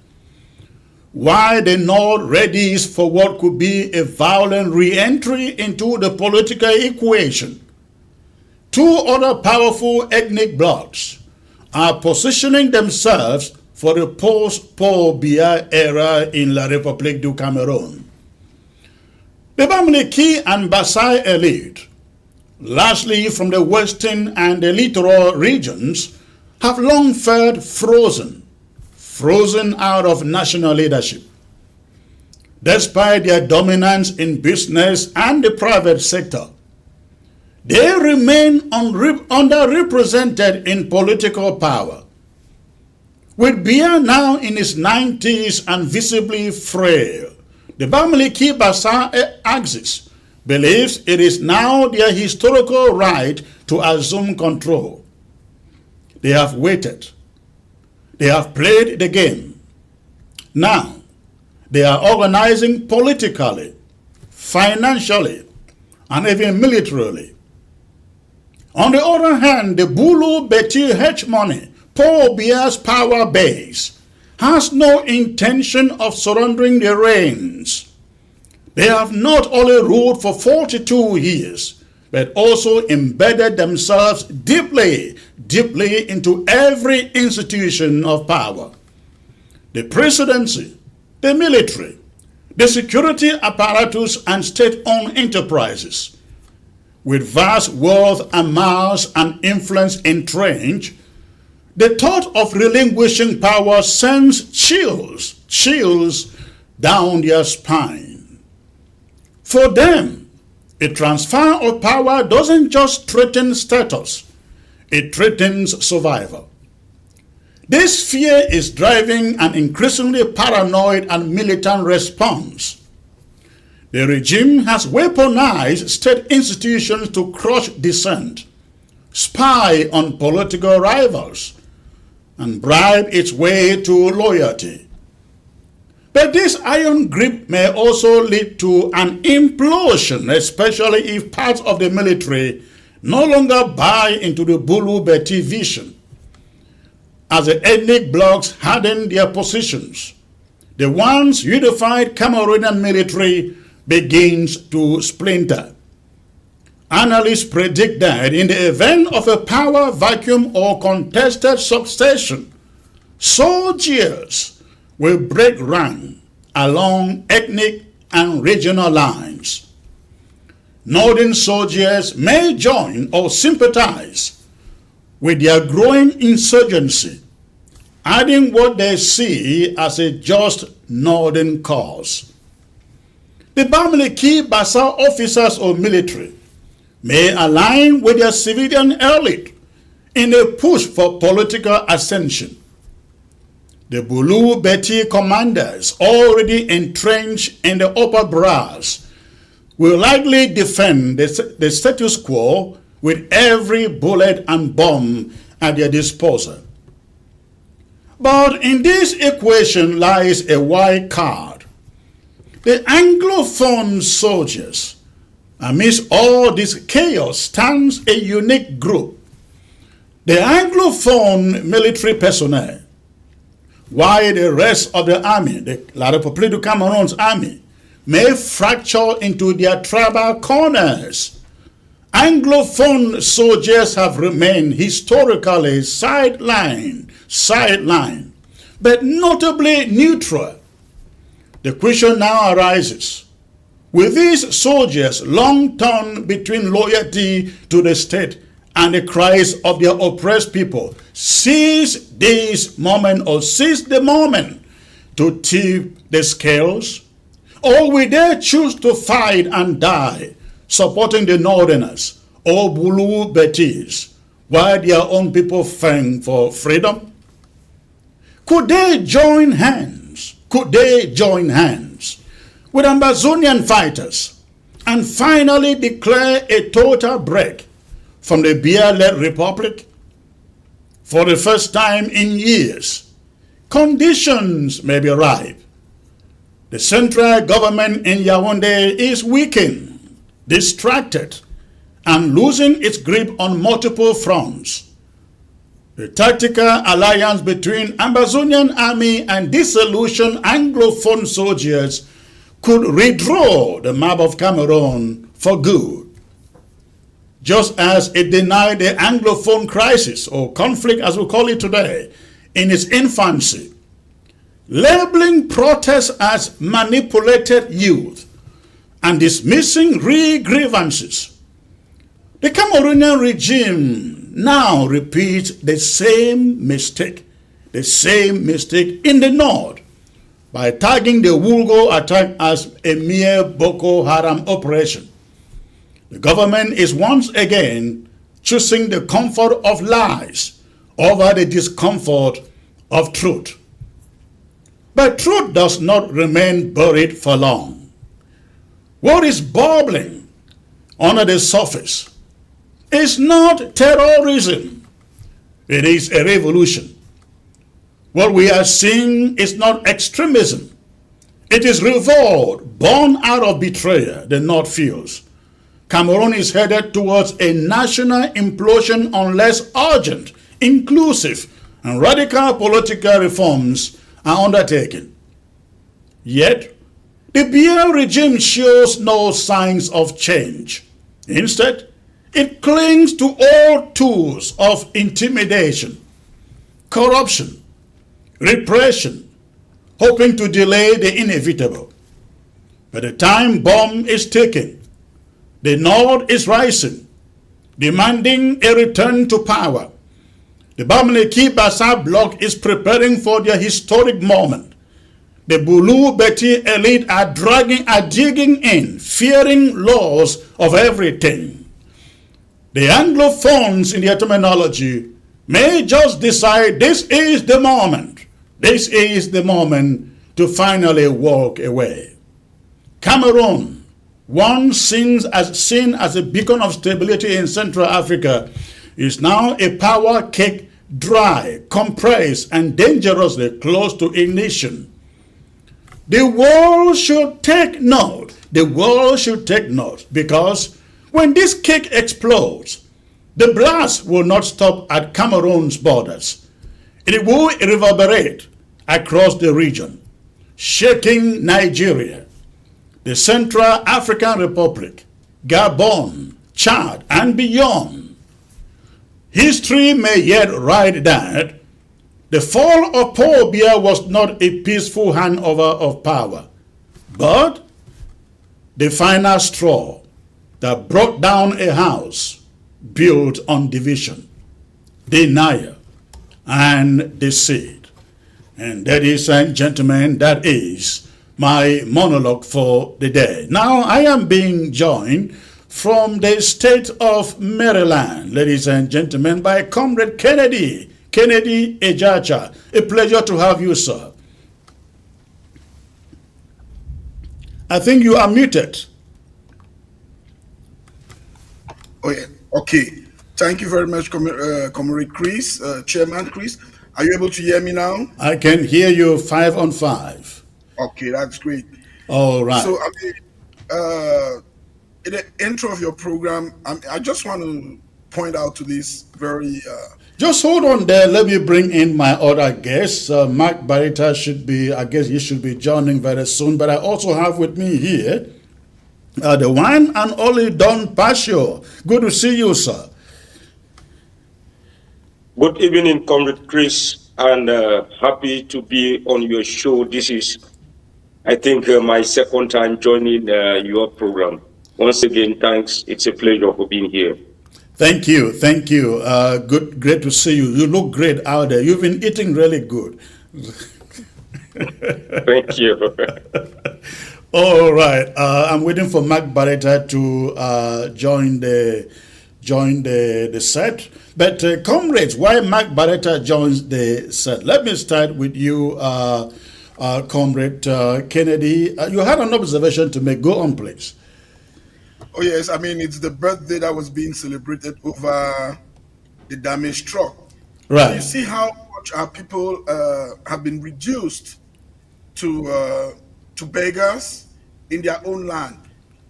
While the North readies for what could be a violent re-entry into the political equation, 2 other powerful ethnic blocs are positioning themselves for the post-Paul Biya era in La République du Cameroon. The Bamileke and Basai elite, largely from the western and the littoral regions, have long felt frozen out of national leadership. Despite their dominance in business and the private sector, they remain underrepresented in political power. With Biya now in his 90s and visibly frail, the Bamileke Bassa axis believes it is now their historical right to assume control. They have waited. They have played the game. Now, they are organizing politically, financially, and even militarily. On the other hand, the Bulu Beti hegemony, Paul Biya's power base, has no intention of surrendering the reins. They have not only ruled for 42 years, but also embedded themselves deeply into every institution of power. The presidency, the military, the security apparatus, and state-owned enterprises. With vast wealth and mass and influence entrenched, the thought of relinquishing power sends chills down their spine. For them, a transfer of power doesn't just threaten status, it threatens survival. This fear is driving an increasingly paranoid and militant response. The regime has weaponized state institutions to crush dissent, spy on political rivals, and bribe its way to loyalty. But this iron grip may also lead to an implosion, especially if parts of the military no longer buy into the Bulu Beti vision. As the ethnic blocs harden their positions, the once unified Cameroonian military begins to splinter. Analysts predict that in the event of a power vacuum or contested succession, soldiers will break rank along ethnic and regional lines. Northern soldiers may join or sympathize with their growing insurgency, adding what they see as a just northern cause. The Bamileke Bassa officers or military may align with their civilian elite in a push for political ascension. The Bulu Beti commanders, already entrenched in the upper brass, will likely defend the status quo with every bullet and bomb at their disposal. But in this equation lies a wild card. The Anglophone soldiers, amidst all this chaos, stands a unique group. The Anglophone military personnel, while the rest of the army, the La République du Cameroon's army, may fracture into their tribal corners, Anglophone soldiers have remained historically sidelined, but notably neutral. The question now arises, will these soldiers long torn between loyalty to the state and the cries of their oppressed people seize this moment or seize the moment to tip the scales? Or will they choose to fight and die supporting the Northerners or Bulu Betis while their own people fight for freedom? Could they join hands? Could they join hands with Ambazonian fighters and finally declare a total break from the Biya-led republic? For the first time in years, conditions may be ripe. The central government in Yaounde is weakened, distracted, and losing its grip on multiple fronts. The tactical alliance between Ambazonian army and disillusioned Anglophone soldiers could redraw the map of Cameroon for good. Just as it denied the Anglophone crisis, or conflict as we call it today, in its infancy, labeling protests as manipulated youth and dismissing real grievances, the Cameroonian regime now repeats the same mistake in the north by tagging the Wulgo attack as a mere Boko Haram operation. The government is once again choosing the comfort of lies over the discomfort of truth. But truth does not remain buried for long. What is bubbling under the surface is not terrorism, it is a revolution. What we are seeing is not extremism, it is revolt born out of betrayal the North feels. Cameroon is headed towards a national implosion unless urgent, inclusive, and radical political reforms are undertaken. Yet, the Biya regime shows no signs of change. Instead, it clings to old tools of intimidation, corruption, repression, hoping to delay the inevitable. But the time bomb is ticking. The North is rising, demanding a return to power. The Bamileki-Bassa bloc is preparing for their historic moment. The Bulu Beti elite are digging in, fearing loss of everything. The Anglophones in their terminology may just decide this is the moment. This is the moment to finally walk away. Cameroon, once seen as a beacon of stability in Central Africa, is now a power cake, dry, compressed, and dangerously close to ignition. The world should take note. The world should take note, because when this cake explodes, the blast will not stop at Cameroon's borders. It will reverberate across the region, shaking Nigeria, the Central African Republic, Gabon, Chad, and beyond. History may yet write that the fall of Paul Biya was not a peaceful handover of power, but the final straw that brought down a house built on division, denial, and deceit. And ladies and gentlemen, that is my monologue for the day. Now I am being joined from the state of Maryland, ladies and gentlemen, by Comrade Kennedy Ejacha. A pleasure to have you, sir. I think you are muted. Oh, yeah. Okay. Thank you very much, Comrade Chris, Chairman Chris. Are you able to hear me now? I can hear you 5 on 5. Okay, that's great. All right. So, in the intro of your program, I just want to point out to this very. Just hold on there. Let me bring in my other guest. Mark Barita should be, I guess he should be joining very soon. But I also have with me here the one and only Don Pasio. Good to see you, sir. Good evening, Comrade Chris, and happy to be on your show. This is, I think, my second time joining your program. Once again, thanks. It's a pleasure for being here. Thank you. Great to see you. You look great out there. You've been eating really good. Thank you. All right. I'm waiting for Mark Barretta to join the set. But comrades, while Mark Barretta joins the set, let me start with you, Comrade Kennedy. You had an observation to make. Go on, please. Oh yes, I mean it's the birthday that was being celebrated over the damaged truck. Right. So you see how much our people have been reduced to beggars in their own land.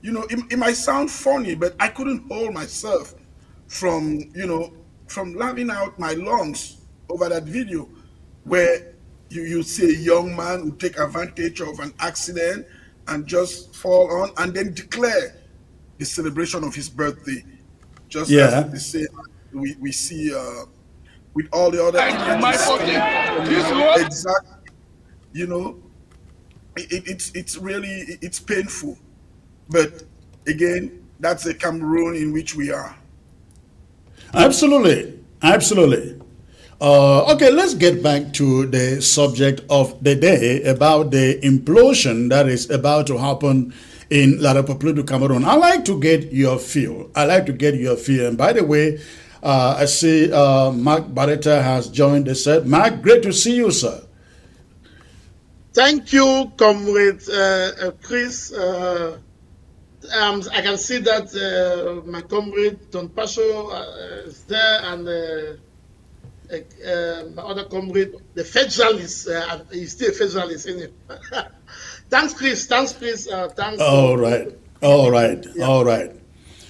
You know, it might sound funny, but I couldn't hold myself from laughing out my lungs over that video where you see a young man who take advantage of an accident and just fall on and then declare the celebration of his birthday. Just as the same we see with all the other images. Exactly. You know, it's really painful. But again, that's the Cameroon in which we are. Absolutely. Okay, let's get back to the subject of the day about the implosion that is about to happen in La République du Cameroon. I like to get your feel. And by the way, I see Mark Barretta has joined the set. Mark, great to see you, sir. Thank you, Comrade Chris. I can see that my comrade Don Pacho is there, and my other comrade, the federalist, he's still a federalist, isn't he? Thanks, Chris. Thanks. All right.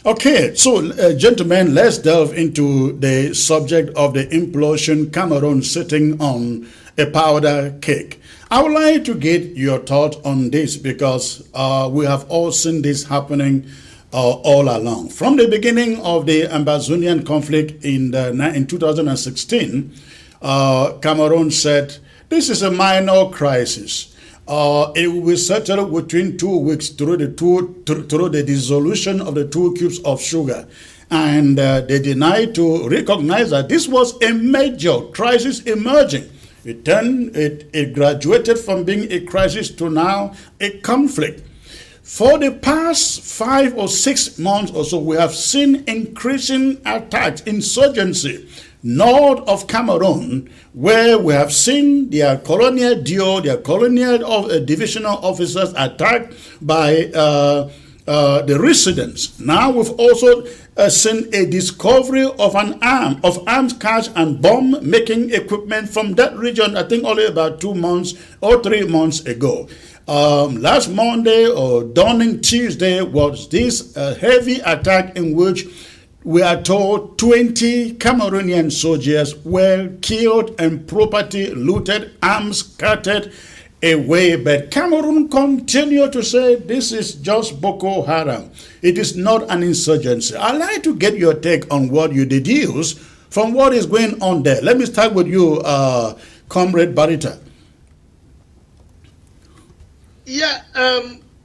Okay, so gentlemen, let's delve into the subject of the implosion. Cameroon sitting on a powder cake. I would like to get your thought on this because we have all seen this happening all along. From the beginning of the Amazonian conflict in 2016, Cameroon said, this is a minor crisis. It will be settled within 2 weeks through the dissolution of the 2 cubes of sugar. And they denied to recognize that this was a major crisis emerging. It graduated from being a crisis to now a conflict. For the past 5 or 6 months or so, we have seen increasing attacks, insurgency, north of Cameroon, where we have seen their colonial divisional officers attacked by the residents. Now we've also seen a discovery of arms cache and bomb-making equipment from that region, I think only about 2 months or 3 months ago. Last Monday or dawning Tuesday was this heavy attack in which we are told 20 Cameroonian soldiers were killed and property looted, arms scattered away. But Cameroon continue to say this is just Boko Haram. It is not an insurgency. I'd like to get your take on what you deduce from what is going on there. Let me start with you, Comrade Barita. Yeah,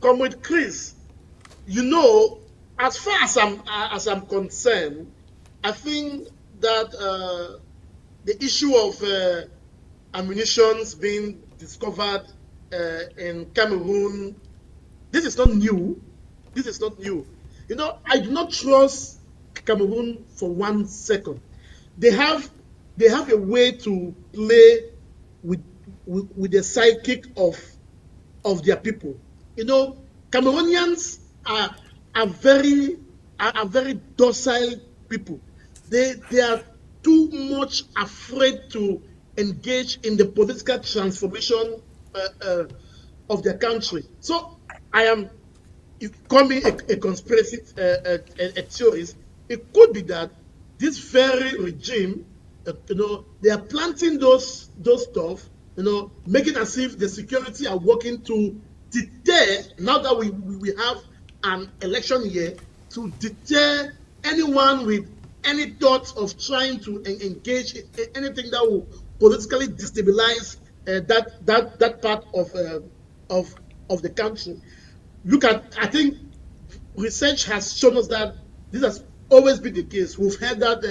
Comrade Chris, you know, as far as I'm concerned, I think that the issue of ammunitions being discovered in Cameroon, this is not new. You know, I do not trust Cameroon for 1 second. They have a way to play with the psychic of their people. You know, Cameroonians are very docile people. They are too much afraid to engage in the political transformation of their country. So I am, you call me a conspiracy theorist. It could be that this very regime, they are planting those stuff, making as if the security are working to deter. Now that we have an election year, to deter anyone with any thoughts of trying to engage in anything that will politically destabilize that part of the country. Look at, I think research has shown us that this has always been the case. We've heard that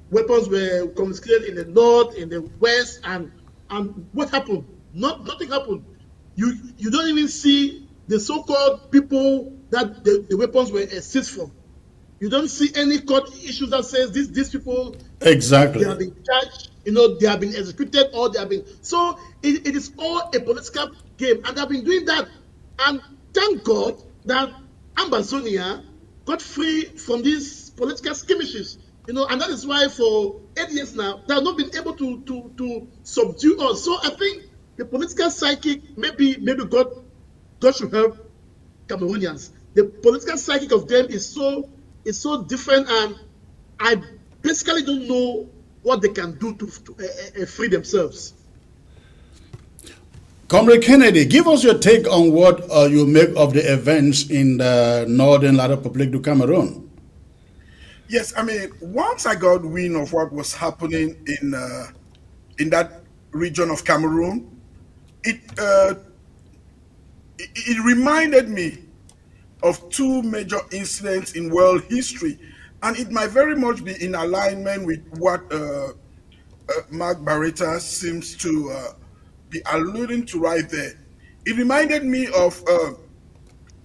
weapons were confiscated in the north, in the west, and what happened? Nothing happened. You don't even see the so-called people that the weapons were seized from. You don't see any court issues that says these people Exactly. they have been charged, they have been executed, or they have been. So it is all a political game, and they've been doing that. And thank God that Ambazonia got free from these political skirmishes, and that is why for 8 years now they have not been able to subdue us. So I think the political psychic, maybe God should help Cameroonians. The political psychic of them is so different, and I basically don't know what they can do to free themselves. Comrade Kennedy, give us your take on what you make of the events in the northern Republic du Cameroon. Yes, I mean, once I got wind of what was happening in that region of Cameroon, it reminded me of two major incidents in world history, and it might very much be in alignment with what Mark Barretta seems to be alluding to right there. It reminded me of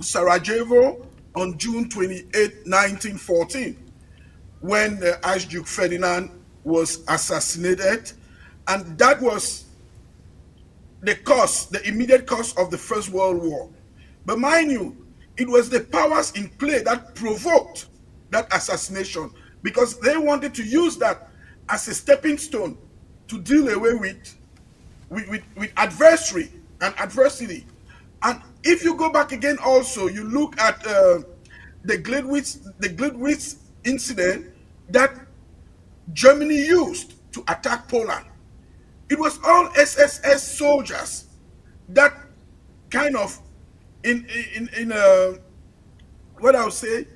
Sarajevo on June 28, 1914, when Archduke Ferdinand was assassinated, and that was the immediate cause of the First World War. But mind you, it was the powers in play that provoked that assassination, because they wanted to use that as a stepping stone to deal away with adversary and adversity. And if you go back again also, you look at the Gladwitz incident that Germany used to attack Poland. It was all SSS soldiers that kind of in a, what I would say,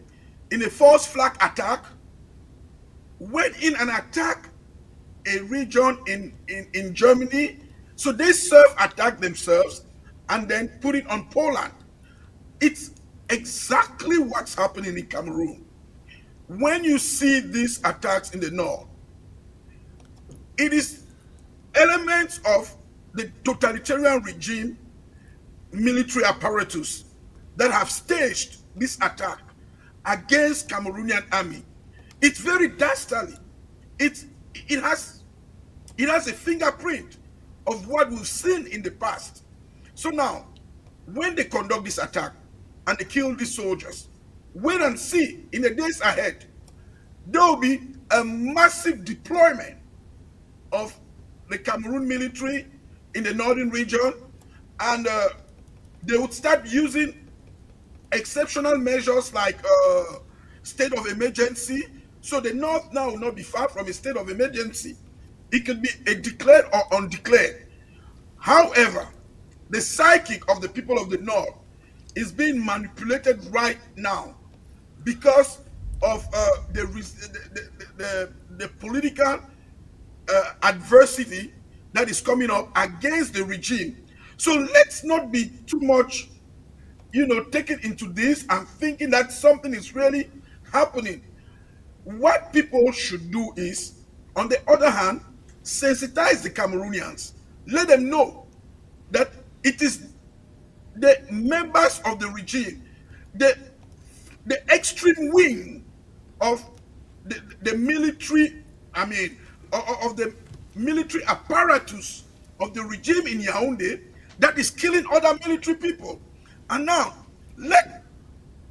in a false flag attack, went in and attacked a region in Germany. So they self-attacked themselves and then put it on Poland. It's exactly what's happening in Cameroon. When you see these attacks in the north, it is elements of the totalitarian regime military apparatus that have staged this attack against Cameroonian army. It's very dastardly. It has a fingerprint of what we've seen in the past. So now, when they conduct this attack and they kill these soldiers, wait and see in the days ahead, there will be a massive deployment of the Cameroon military in the northern region, and they would start using exceptional measures like state of emergency. So the north now will not be far from a state of emergency. It could be a declared or undeclared. However, the psychic of the people of the north is being manipulated right now because of the political adversity that is coming up against the regime. So let's not be too much, taken into this and thinking that something is really happening. What people should do is, on the other hand, sensitize the Cameroonians. Let them know that it is the members of the regime, the extreme wing of the military, of the military apparatus of the regime in Yaounde that is killing other military people. And now, let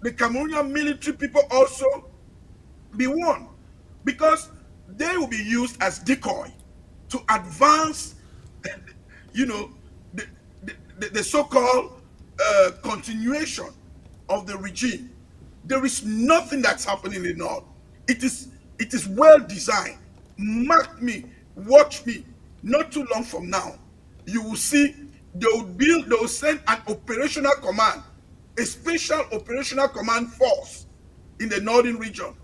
the Cameroonian military people also be warned, because they will be used as decoy to advance, you know, the so-called continuation of the regime. There is nothing that's happening in the north. It is well designed. Mark me, watch me. Not too long from now, you will see they will send an operational command, a special operational command force in the northern region,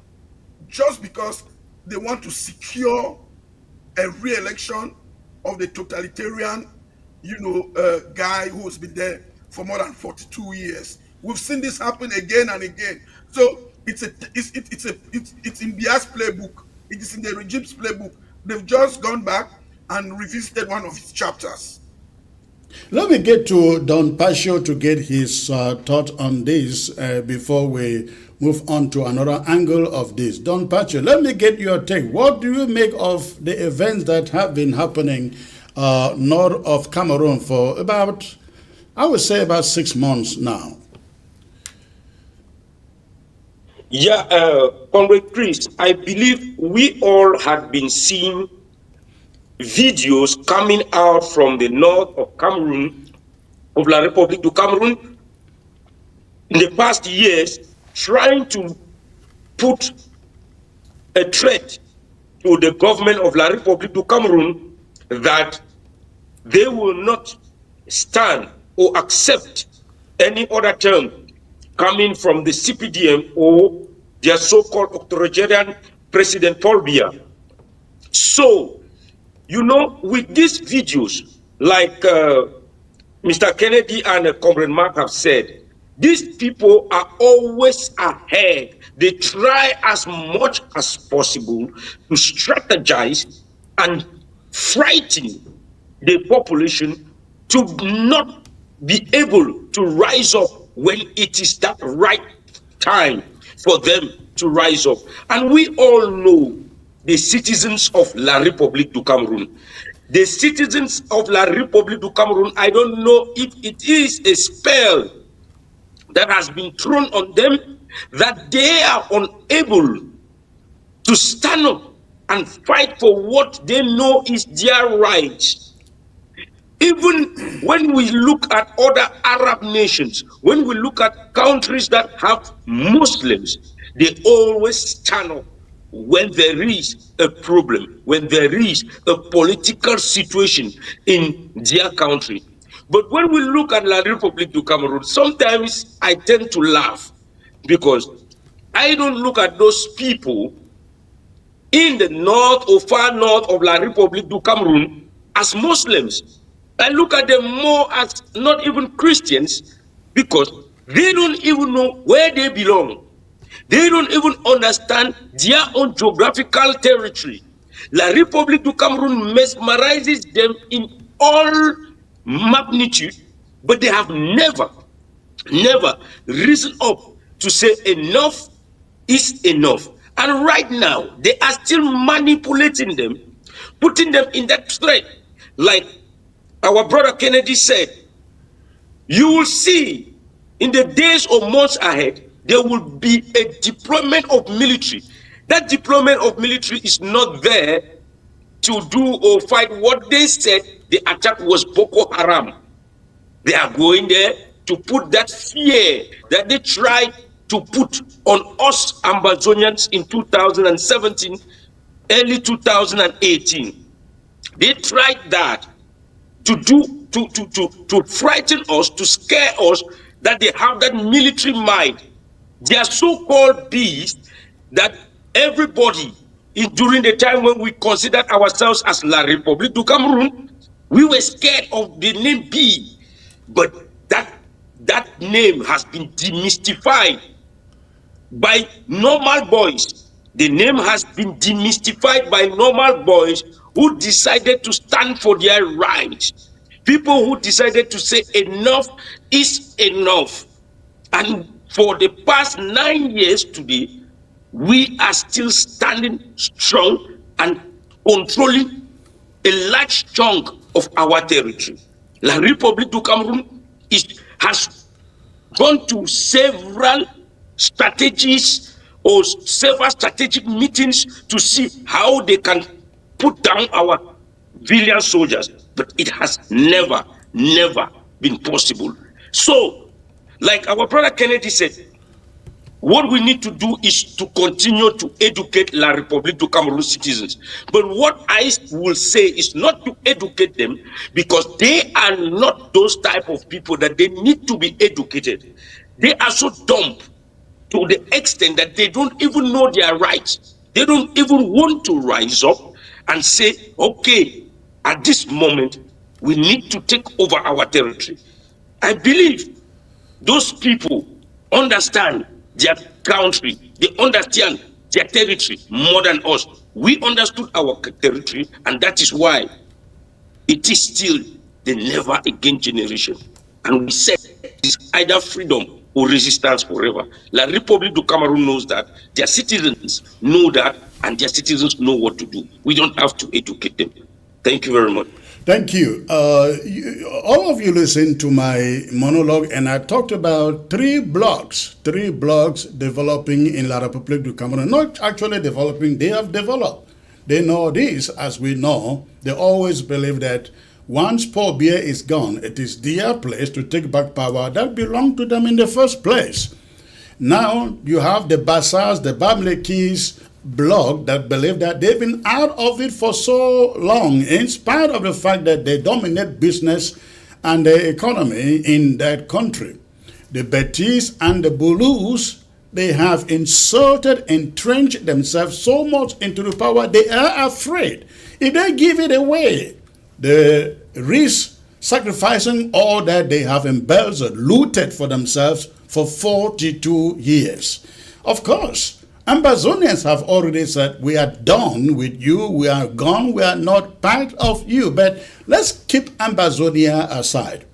just because they want to secure a re-election of the totalitarian, guy who has been there for more than 42 years. We've seen this happen again and again. So it's in Bia's playbook. It is in the regime's playbook. They've just gone back and revisited one of its chapters. Let me get to Don Pasio to get his thought on this before we move on to another angle of this. Don Pasio, let me get your take. What do you make of the events that have been happening north of Cameroon for about 6 months now? Yeah, Comrade Chris, I believe we all had been seeing videos coming out from the north of Cameroon, of La République du Cameroon, in the past years, trying to put a threat to the government of La République du Cameroon that they will not stand or accept any other term coming from the CPDM or their so-called authoritarian President Paul Biya. So, with these videos, like Mr. Kennedy and Comrade Mark have said, these people are always ahead. They try as much as possible to strategize and frighten the population to not be able to rise up when it is that right time for them to rise up. And we all know the citizens of La République du Cameroon. The citizens of La République du Cameroon, I don't know if it is a spell that has been thrown on them, that they are unable to stand up and fight for what they know is their right. Even when we look at other Arab nations, when we look at countries that have Muslims, they always stand up when there is a problem, when there is a political situation in their country. But when we look at La République du Cameroon, sometimes I tend to laugh because I don't look at those people in the north or far north of La République du Cameroon as Muslims. I look at them more as not even Christians because they don't even know where they belong. They don't even understand their own geographical territory. La République du Cameroon mesmerizes them in all magnitude, but they have never risen up to say enough is enough. And right now, they are still manipulating them, putting them in that threat. Like our brother Kennedy said, you will see in the days or months ahead, there will be a deployment of military. That deployment of military is not there to do or fight what they said the attack was Boko Haram. They are going there to put that fear that they tried to put on us Amazonians in 2017, early 2018. They tried that to frighten us, to scare us that they have that military might. They are so-called beasts that everybody, during the time when we considered ourselves as La République du Cameroon, we were scared of the name B. But that name has been demystified by normal boys. The name has been demystified by normal boys who decided to stand for their rights. People who decided to say enough is enough. And for the past 9 years today, we are still standing strong and controlling a large chunk of our territory. La République du Cameroon has gone to several strategies or several strategic meetings to see how they can put down our valiant soldiers, but it has never, never been possible. So, like our brother Kennedy said, what we need to do is to continue to educate La République du Cameroon citizens. But what I will say is not to educate them, because they are not those type of people that they need to be educated. They are so dumb to the extent that they don't even know their rights. They don't even want to rise up and say, okay, at this moment, we need to take over our territory. I believe those people understand their country, they understand their territory more than us. We understood our territory, and that is why it is still the never again generation. And we said it's either freedom or resistance forever. La République du Cameroon knows that, their citizens know that, and their citizens know what to do. We don't have to educate them. Thank you very much. Thank you. All of you listened to my monologue, and I talked about three blocks developing in La République du Cameroon. Not actually developing, they have developed. They know this, as we know. They always believe that once Paul Biya is gone, it is their place to take back power that belonged to them in the first place. Now you have the Bassas, the Bamlekis bloc that believe that they've been out of it for so long, in spite of the fact that they dominate business and the economy in that country. The Betis and the Boulous, they have entrenched themselves so much into the power, they are afraid. If they give it away, they risk sacrificing all that they have embezzled, looted for themselves for 42 years. Of course, Ambazonians have already said, we are done with you, we are gone, we are not part of you. But let's keep Ambazonia aside.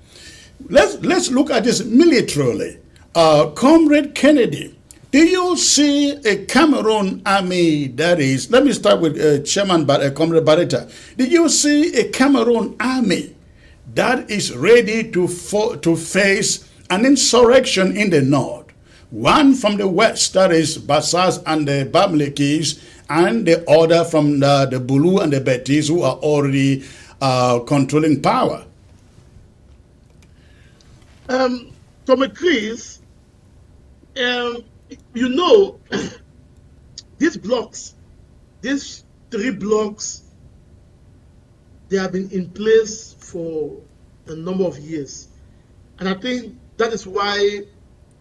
Let's look at this militarily. Comrade Kennedy, do you see a Cameroon army that is, let me start with Chairman Comrade Barretta. Did you see a Cameroon army that is ready to face an insurrection in the north? One from the west, that is Bassas and the Bamlekis, and the other from the Boulou and the Betis, who are already controlling power. From a Chris, you know, these blocks, these three blocks, they have been in place for a number of years. And I think that is why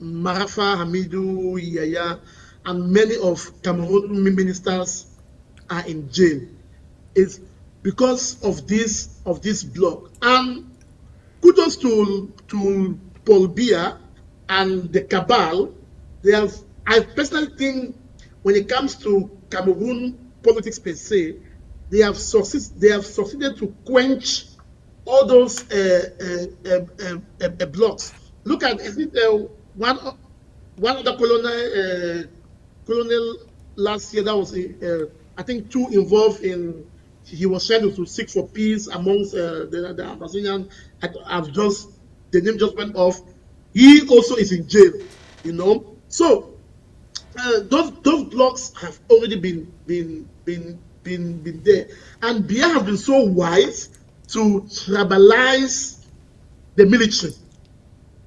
Marafa, Hamidou, Yaya, and many of Cameroon ministers are in jail. It's because of this block. And kudos to Paul Biya and the cabal. I personally think when it comes to Cameroon politics per se, they have succeeded to quench all those blocks. Look at, is it one other colonel last year that was I think too involved in, he was trying to seek for peace amongst the Amazonian. The name just went off. He also is in jail, you know. So those blocks have already been there, and Biya has been so wise to tribalize the military.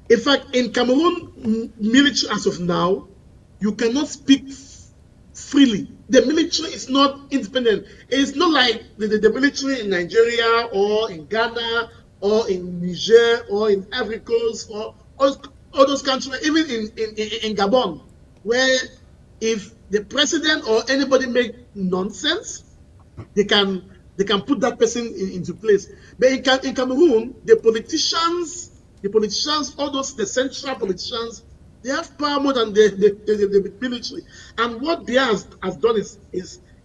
In fact, in Cameroon military as of now, you cannot speak freely. The military is not independent. It's not like the military in Nigeria or in Ghana or in Niger or in Ivory Coast or all those countries, even in Gabon, where if the president or anybody make nonsense, they can put that person into place. But in Cameroon, the politicians, all those the central politicians, they have power more than the military. And what Biya has done is,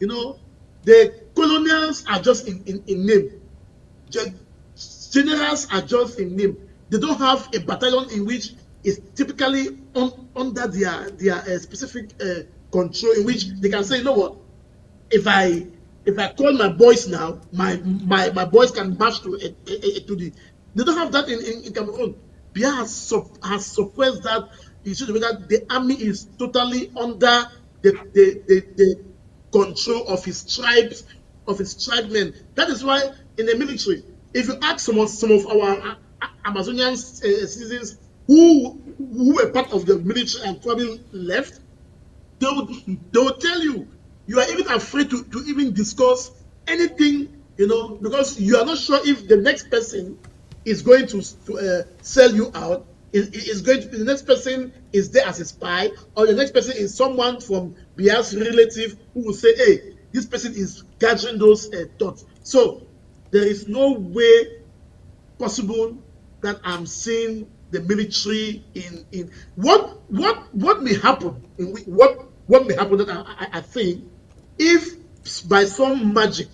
you know, the colonials are just in name. Generals are just in name. They don't have a battalion in which is typically under their specific control, in which they can say, you know what, if I call my boys now, my boys can march to the. They don't have that in Cameroon. Biya has suppressed that issue, that the army is totally under the control of his tribes, of his tribemen. That is why in the military. If you ask some of our Amazonian citizens who were part of the military and probably left, they will tell you you are even afraid to even discuss anything, because you are not sure if the next person is going to sell you out. Is going to be the next person is there as a spy, or the next person is someone from Bia's relative who will say, "Hey, this person is gathering those thoughts." So there is no way possible that I'm seeing the military in what may happen. What may happen that I think, if by some magic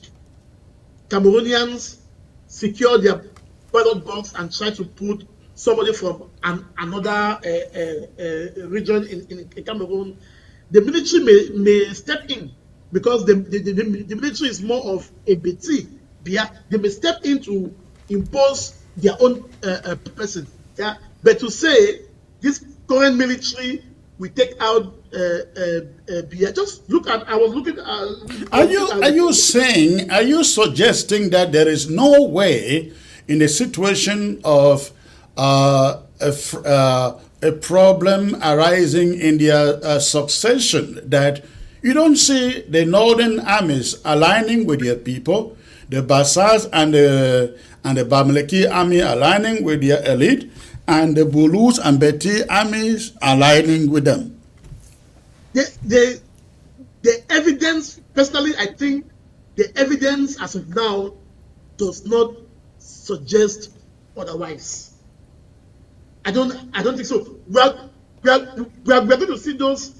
Cameroonians secure their ballot box and try to put somebody from another region in Cameroon, the military may step in, because the military is more of a BT. They may step in to impose their own person. Yeah? But to say this current military will take out Bia, just look at. I was looking at. Are you suggesting that there is no way in a situation of a problem arising in their succession that you don't see the northern armies aligning with their people, the Bassas and the Bamileke army aligning with their elite, and the Bulus and Beti armies aligning with them? The evidence, personally, I think the evidence as of now does not suggest otherwise. I don't think so. We are going to see those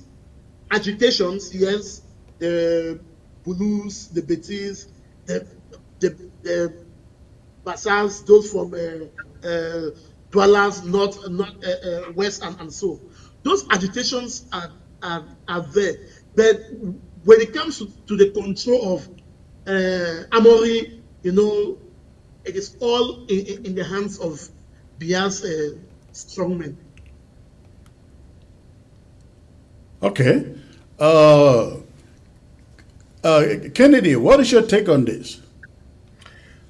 agitations, yes, the Bulus, the Betis, the Bassas, those from Doualas, north, west, and so. Those agitations are there. But when it comes to the control of Amori, it is all in the hands of Bia's strongmen. Okay. Kennedy, what is your take on this?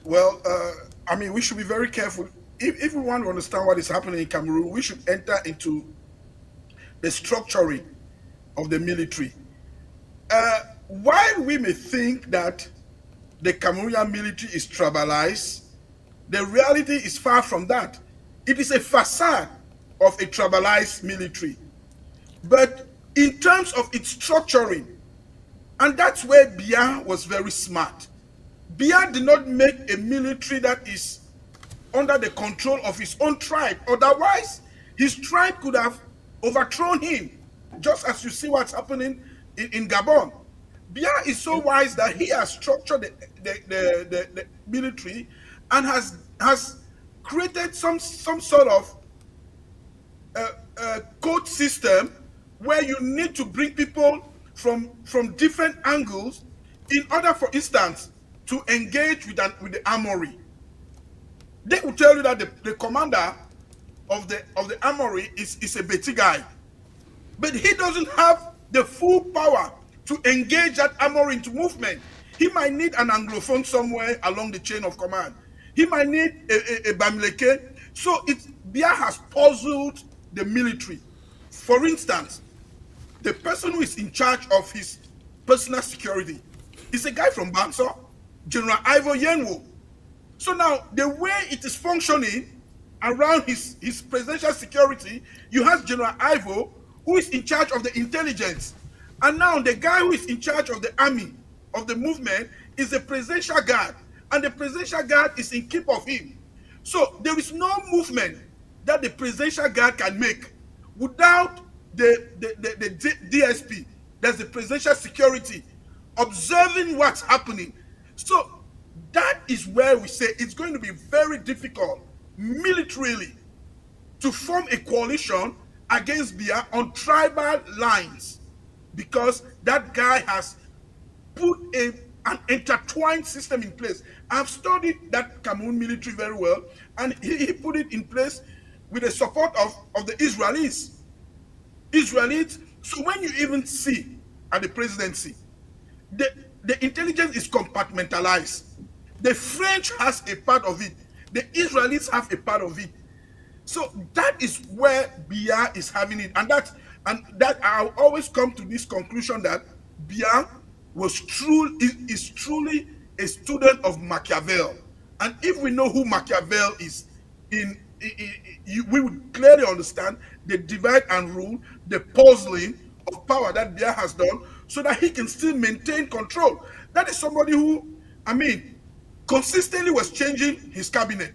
Well, we should be very careful. If we want to understand what is happening in Cameroon, we should enter into the structuring of the military. While we may think that the Cameroonian military is tribalized, the reality is far from that. It is a facade of a tribalized military. But in terms of its structuring, and that's where Bia was very smart. Bia did not make a military that is under the control of his own tribe. Otherwise, his tribe could have overthrown him, just as you see what's happening in Gabon. Bia is so wise that he has structured the military and has created some sort of code system where you need to bring people from different angles in order, for instance, to engage with the armory. They will tell you that the commander of the armory is a Betty guy, but he doesn't have the full power to engage that armory into movement. He might need an anglophone somewhere along the chain of command. He might need a Bamileke. So Bia has puzzled the military. For instance, the person who is in charge of his personal security is a guy from Banso, General Ivo Yenwo. So now, the way it is functioning around his presidential security, you have General Ivo, who is in charge of the intelligence. And now the guy who is in charge of the army, of the movement, is the presidential guard. And the presidential guard is in keep of him. So there is no movement that the presidential guard can make without the DSP, that's the presidential security, observing what's happening. So that is where we say it's going to be very difficult militarily to form a coalition against Bia on tribal lines, because that guy has put an intertwined system in place. I've studied that Cameroon military very well, and he put it in place with the support of the Israelis. So when you even see at the presidency, the intelligence is compartmentalized. The French has a part of it. The Israelis have a part of it. So that is where Bia is having it, and that I'll always come to this conclusion that Bia is truly a student of Machiavel, and if we know who Machiavel is, we would clearly understand the divide and rule, the puzzling of power that Bia has done, so that he can still maintain control. That is somebody who, I mean, consistently was changing his cabinet.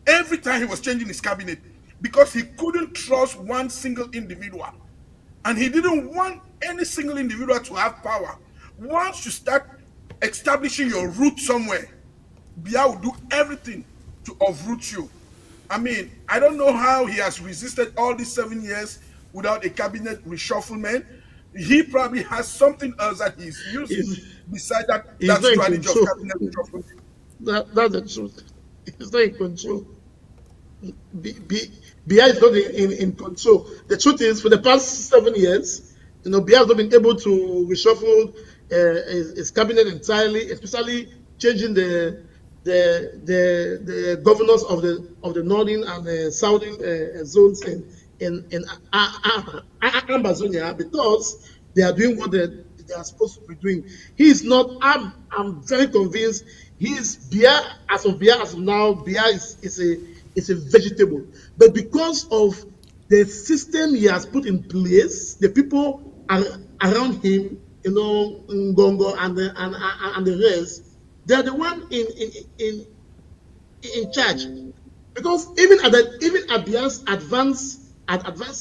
Every time he was changing his cabinet because he couldn't trust one single individual. And he didn't want any single individual to have power. Once you start establishing your root somewhere, Bia will do everything to uproot you. I mean, I don't know how he has resisted all these 7 years without a cabinet reshufflement. He probably has something else that he's using besides that strategy of cabinet reshufflement. That's the truth. He's not in control. Bia is not in control. The truth is, for the past 7 years, Bia has not been able to reshuffle his cabinet entirely, especially changing the governors of the northern and southern zones in Ambazonia, because they are doing what they are supposed to be doing. He is not. I'm very convinced. Bia as of now. Bia is a vegetable, but because of the system he has put in place, the people around him, Ngongo and the rest, they are the one in charge. Because even at Bia's advanced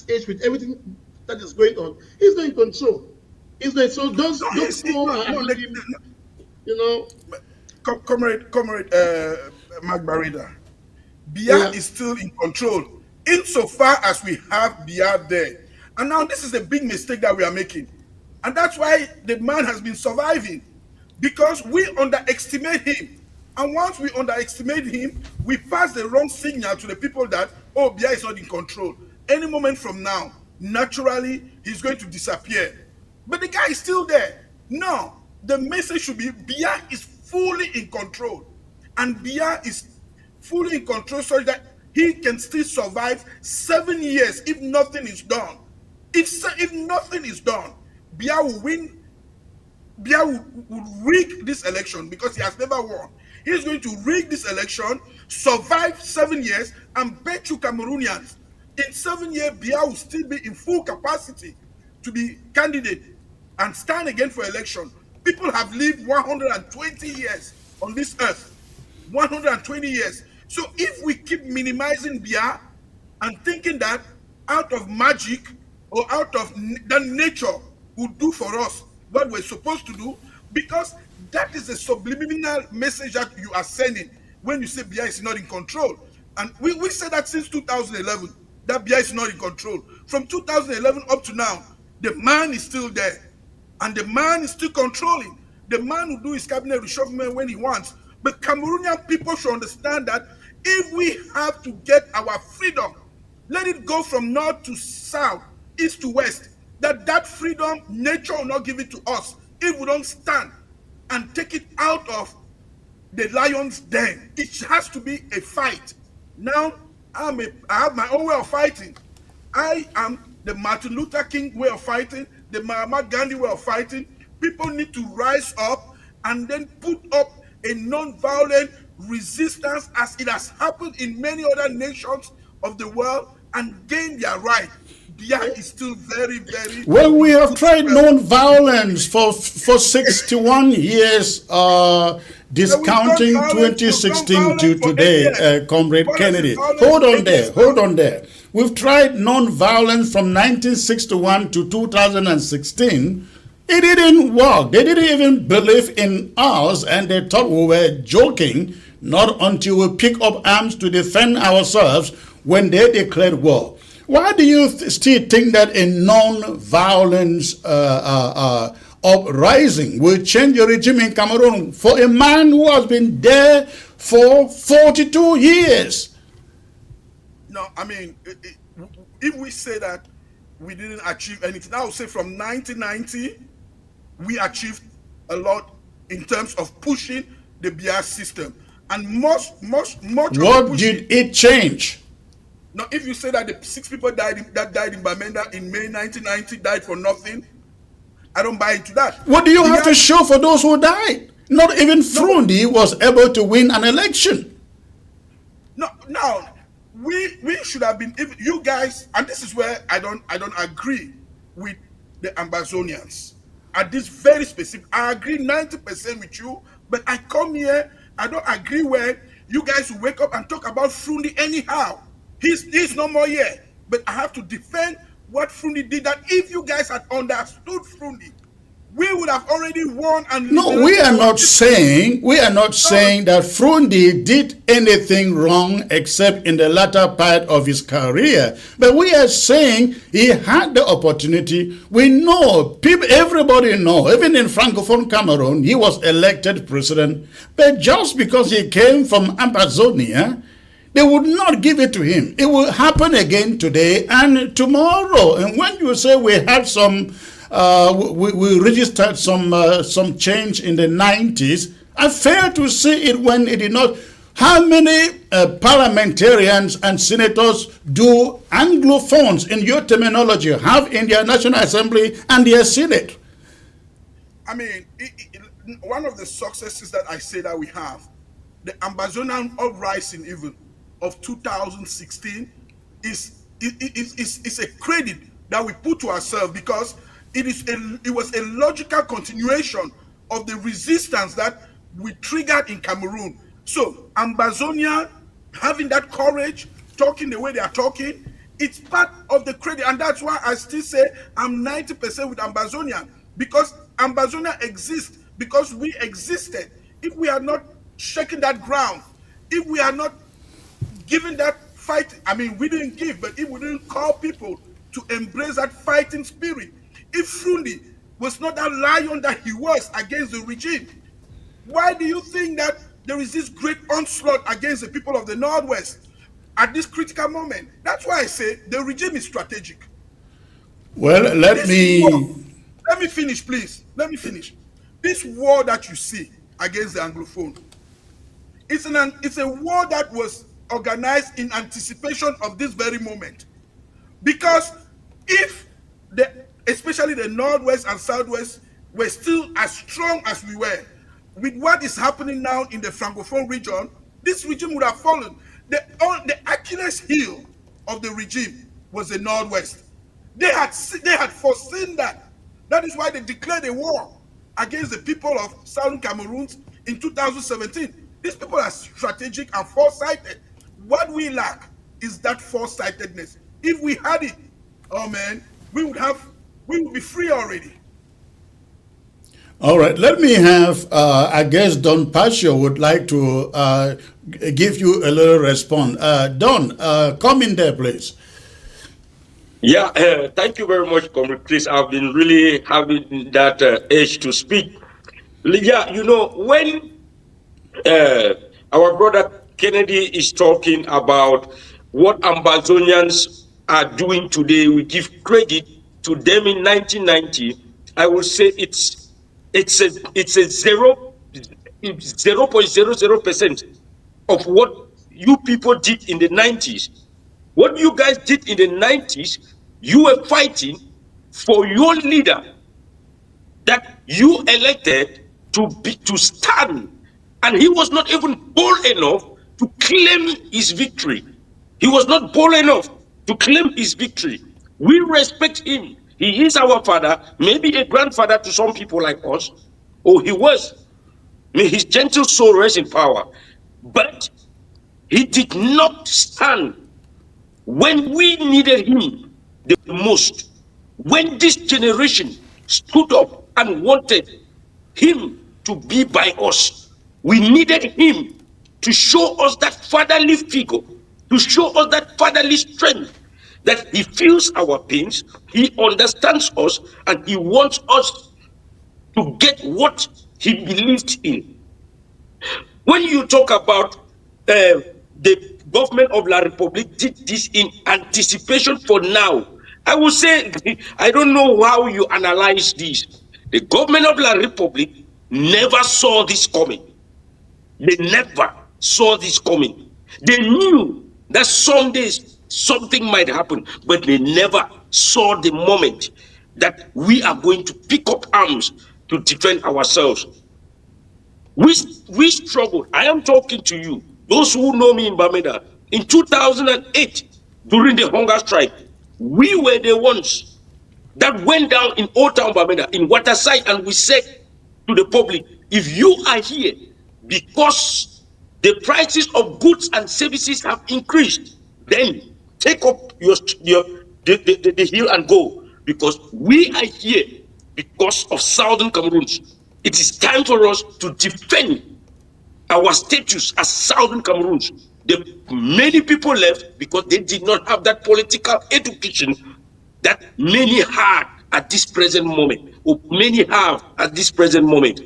age, with everything that is going on, he's not in control. He's not. So those people around him, Comrade Magbarida, Bia is still in control insofar as we have Bia there. And now this is a big mistake that we are making. And that's why the man has been surviving, because we underestimate him. And once we underestimate him, we pass the wrong signal to the people that, oh, Bia is not in control. Any moment from now, naturally, he's going to disappear. But the guy is still there. No, the message should be Bia is fully in control. And Bia is fully in control so that he can still survive 7 years if nothing is done. If nothing is done, Bia will win. Bia will rig this election because he has never won. He's going to rig this election, survive 7 years, and bet you Cameroonians, in 7 years, Bia will still be in full capacity to be candidate and stand again for election. People have lived 120 years on this earth. 120 years. So if we keep minimizing Bia and thinking that out of magic or out of that nature will do for us what we're supposed to do, because that is a subliminal message that you are sending when you say Bia is not in control. And we said that since 2011, that Bia is not in control. From 2011 up to now, the man is still there. And the man is still controlling. The man will do his cabinet reshufflement when he wants. But Cameroonian people should understand that if we have to get our freedom, let it go from north to south, east to west, that freedom, nature will not give it to us if we don't stand and take it out of the lion's den. It has to be a fight. Now, I have my own way of fighting. I am the Martin Luther King way of fighting, the Mahatma Gandhi way of fighting. People need to rise up and then put up a non-violent resistance, as it has happened in many other nations of the world, and gain their right. Bia is still very, very... Well, we have tried non-violence for 61 years, discounting 2016 to today, Comrade Kennedy. Hold on there. We've tried non-violence from 1961 to 2016. It didn't work. They didn't even believe in us, and they thought we were joking, not until we pick up arms to defend ourselves when they declared war. Why do you still think that a non-violence uprising will change the regime in Cameroon for a man who has been there for 42 years? No, I mean, if we say that we didn't achieve anything, I would say from 1990, we achieved a lot in terms of pushing the bias system. And much What did it change? Now, if you say that the 6 people died in Bamenda in May 1990 died for nothing, I don't buy into that. What do you have to show for those who died? Not even Frundi was able to win an election. No, now we should have been. If you guys, and this is where I don't agree with the Ambazonians at this very specific. I agree 90% with you, but I come here. I don't agree where you guys will wake up and talk about Frundi anyhow. He's no more here. But I have to defend what Frundi did. That if you guys had understood Frundi, we would have already won. And no, we are not saying that Frundi did anything wrong except in the latter part of his career. But we are saying he had the opportunity. We know, everybody know, even in Francophone Cameroon, he was elected president. But just because he came from Amazonia, they would not give it to him. It will happen again today and tomorrow. And when you say we had some we registered some change in the 90s. I fail to see it when it did not. How many parliamentarians and senators do Anglophones, in your terminology, have in their National Assembly and their Senate? I mean, one of the successes that I say that we have, the Amazonian uprising even of 2016 is a credit that we put to ourselves, because it was a logical continuation of the resistance that we triggered in Cameroon. So Ambazonia having that courage, talking the way they are talking, it's part of the credit. And that's why I still say I'm 90% with Ambazonia, because Ambazonia exists because we existed. If we are not shaking that ground, if we are not giving that fight, I mean, we didn't give, but if we didn't call people to embrace that fighting spirit, if Frundi was not that lion that he was against the regime, why do you think that there is this great onslaught against the people of the Northwest at this critical moment? That's why I say the regime is strategic. Well, let me finish, please. Let me finish. This war that you see against the Anglophone, it's a war that was organized in anticipation of this very moment. Because if especially the Northwest and Southwest were still as strong as we were, with what is happening now in the Francophone region, this regime would have fallen. The Achilles heel of the regime was the Northwest. They had foreseen that. That is why they declared a war against the people of Southern Cameroon in 2017. These people are strategic and foresighted. What we lack is that foresightedness. If we had it, oh man, we would be free already. All right, let me have, I guess Don Pacho would like to give you a little response. Don, come in there, please. Yeah, thank you very much, Comrade Chris. I've been really having that edge to speak. Yeah, you know, when our brother Kennedy is talking about what Ambazonians are doing today, we give credit to them in 1990. I will say it's a 0.00% of what you people did in the 90s. What you guys did in the 90s, you were fighting for your leader that you elected to stand, and he was not even bold enough to claim his victory. He was not bold enough to claim his victory. We respect him. He is our father, maybe a grandfather to some people like us. Oh, he was. May his gentle soul rest in power. But he did not stand when we needed him the most. When this generation stood up and wanted him to be by us, we needed him to show us that fatherly figure, to show us that fatherly strength, that he feels our pains, he understands us, and he wants us to get what he believed in. When you talk about the government of La Republique did this in anticipation for now, I would say, I don't know how you analyze this. The government of La Republique never saw this coming. They never saw this coming. They knew that someday something might happen, but they never saw the moment that we are going to pick up arms to defend ourselves. We struggled. I am talking to you, those who know me in Bamenda. In 2008, during the hunger strike, we were the ones that went down in Old Town Bamenda, in Waterside, and we said to the public, if you are here because the prices of goods and services have increased, then take up the hill and go, because we are here because of Southern Cameroons. It is time for us to defend our status as Southern Cameroons. Many people left because they did not have that political education that many had at this present moment, or many have at this present moment.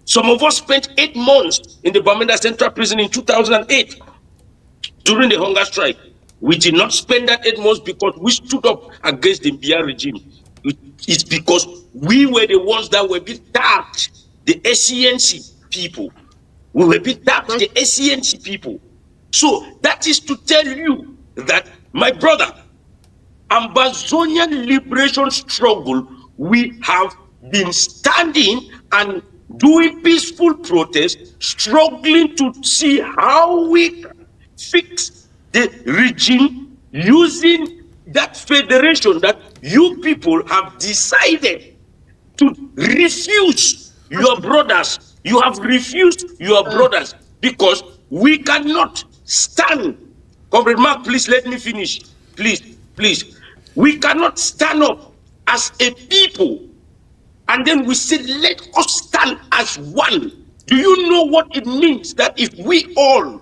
Some of us spent 8 months in the Bamenda Central Prison in 2008 during the hunger strike. We did not spend that 8 months because we stood up against the Biya regime. It's because we were the ones that were being tapped, the SCNC people. We were being tapped, the SCNC people. So that is to tell you that, my brother, Ambazonian liberation struggle, we have been standing and doing peaceful protests, struggling to see how we can fix the regime using that federation that you people have decided to refuse your brothers. You have refused your brothers because we cannot stand. Comrade Mark, please let me finish. Please. We cannot stand up as a people and then we say, let us stand as one. Do you know what it means that if we all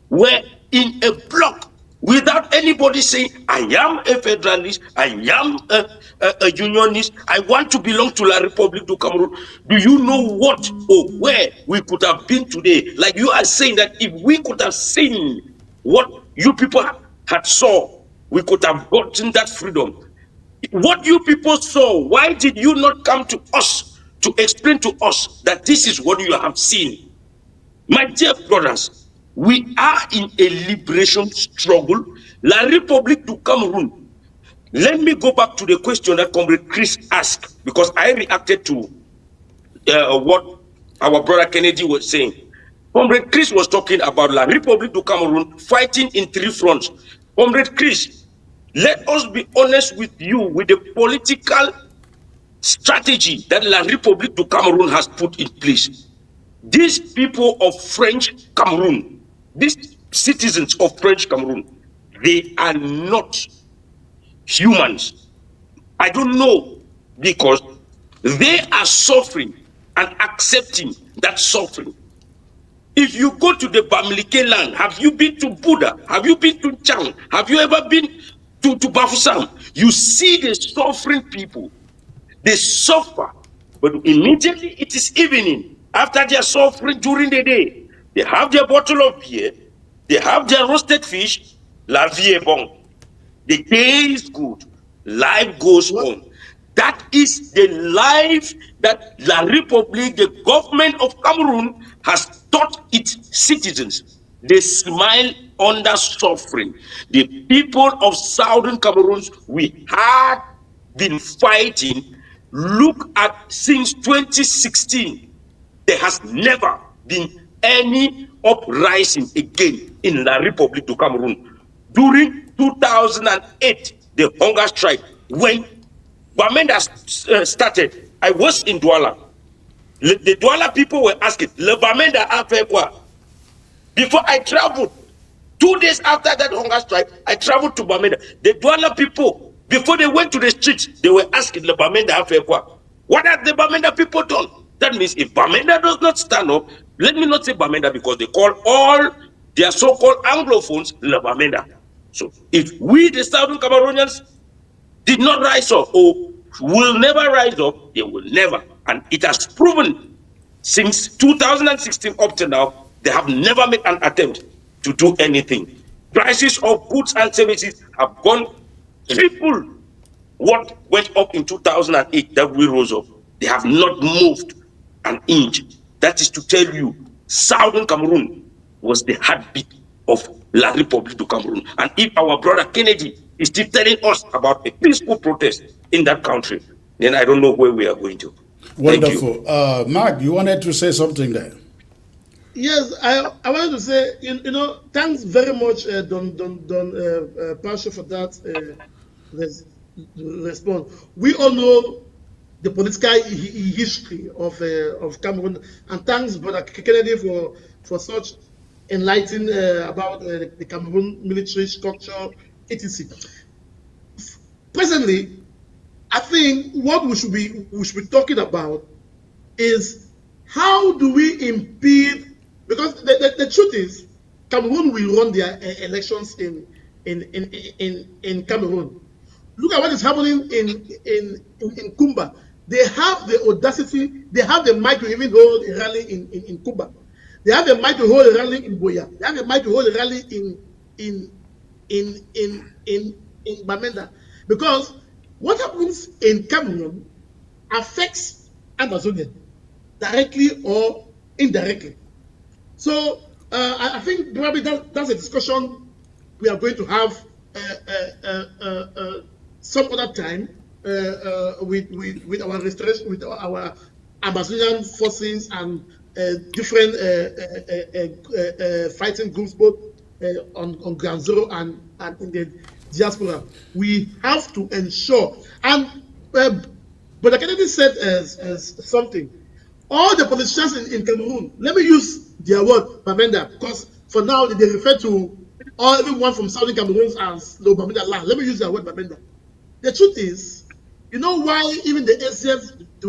were in a block without anybody saying, I am a federalist, I am a unionist, I want to belong to La République du Cameroon, do you know what or where we could have been today? Like you are saying that if we could have seen what you people had saw, we could have gotten that freedom. What you people saw, why did you not come to us to explain to us that this is what you have seen? My dear brothers, we are in a liberation struggle. La République du Cameroon. Let me go back to the question that Comrade Chris asked, because I reacted to what our brother Kennedy was saying. Comrade Chris was talking about La République du Cameroon fighting in 3 fronts. Comrade Chris, let us be honest with you with the political strategy that La République du Cameroon has put in place. These people of French Cameroon, these citizens of French Cameroon, they are not humans. I don't know, because they are suffering and accepting that suffering. If you go to the Bamileke land, have you been to Buddha? Have you been to Chang? Have you ever been to Bafusam? You see the suffering people. They suffer, but immediately it is evening. After their suffering during the day, they have their bottle of beer, they have their roasted fish, la vie est bonne. The day is good, life goes on. That is the life that La République, the government of Cameroon, has taught its citizens. They smile under suffering. The people of Southern Cameroon, we had been fighting. Look at since 2016, there has never been any uprising again in La République du Cameroon. During 2008, the hunger strike, when Bamenda started, I was in Douala. The Douala people were asking, Le Bamenda a fait quoi? Before I traveled, 2 days after that hunger strike, I traveled to Bamenda. The Douala people, before they went to the streets, they were asking, Le Bamenda a fait quoi? What have the Bamenda people done? That means if Bamenda does not stand up, let me not say Bamenda because they call all their so-called Anglophones Le Bamenda. So if we, the Southern Cameroonians, did not rise up or will never rise up, they will never. And it has proven since 2016 up to now, they have never made an attempt to do anything. Prices of goods and services have gone triple what went up in 2008 that we rose up. They have not moved an inch. That is to tell you Southern Cameroon was the heartbeat of La République du Cameroon. And if our brother Kennedy is still telling us about a peaceful protest in that country, then I don't know where we are going to. Wonderful. Mark, you wanted to say something there? Yes, I wanted to say, thanks very much, Don Pasha, for that response. We all know the political history of Cameroon, and thanks, Brother Kennedy, for such enlightening about the Cameroon military structure, etc. Presently, I think what we should be talking about is how do we impede, because the truth is Cameroon will run their elections in Cameroon. Look at what is happening in Kumba. They have the audacity, they have the might to even hold a rally in Kumba. They have the might to hold a rally in Boya. They have the might to hold a rally in Bamenda. Because what happens in Cameroon affects Amazonia directly or indirectly. So I think probably that's a discussion we are going to have some other time with our restoration, with our Amazonian forces and different fighting groups, both on ground zero and in the diaspora. We have to ensure, and Brother Kennedy said as something, all the politicians in Cameroon, let me use their word, Bamenda, because for now they refer to everyone from Southern Cameroon as Low Bamenda land. Let me use their word, Bamenda. The truth is, you know why even the SCF they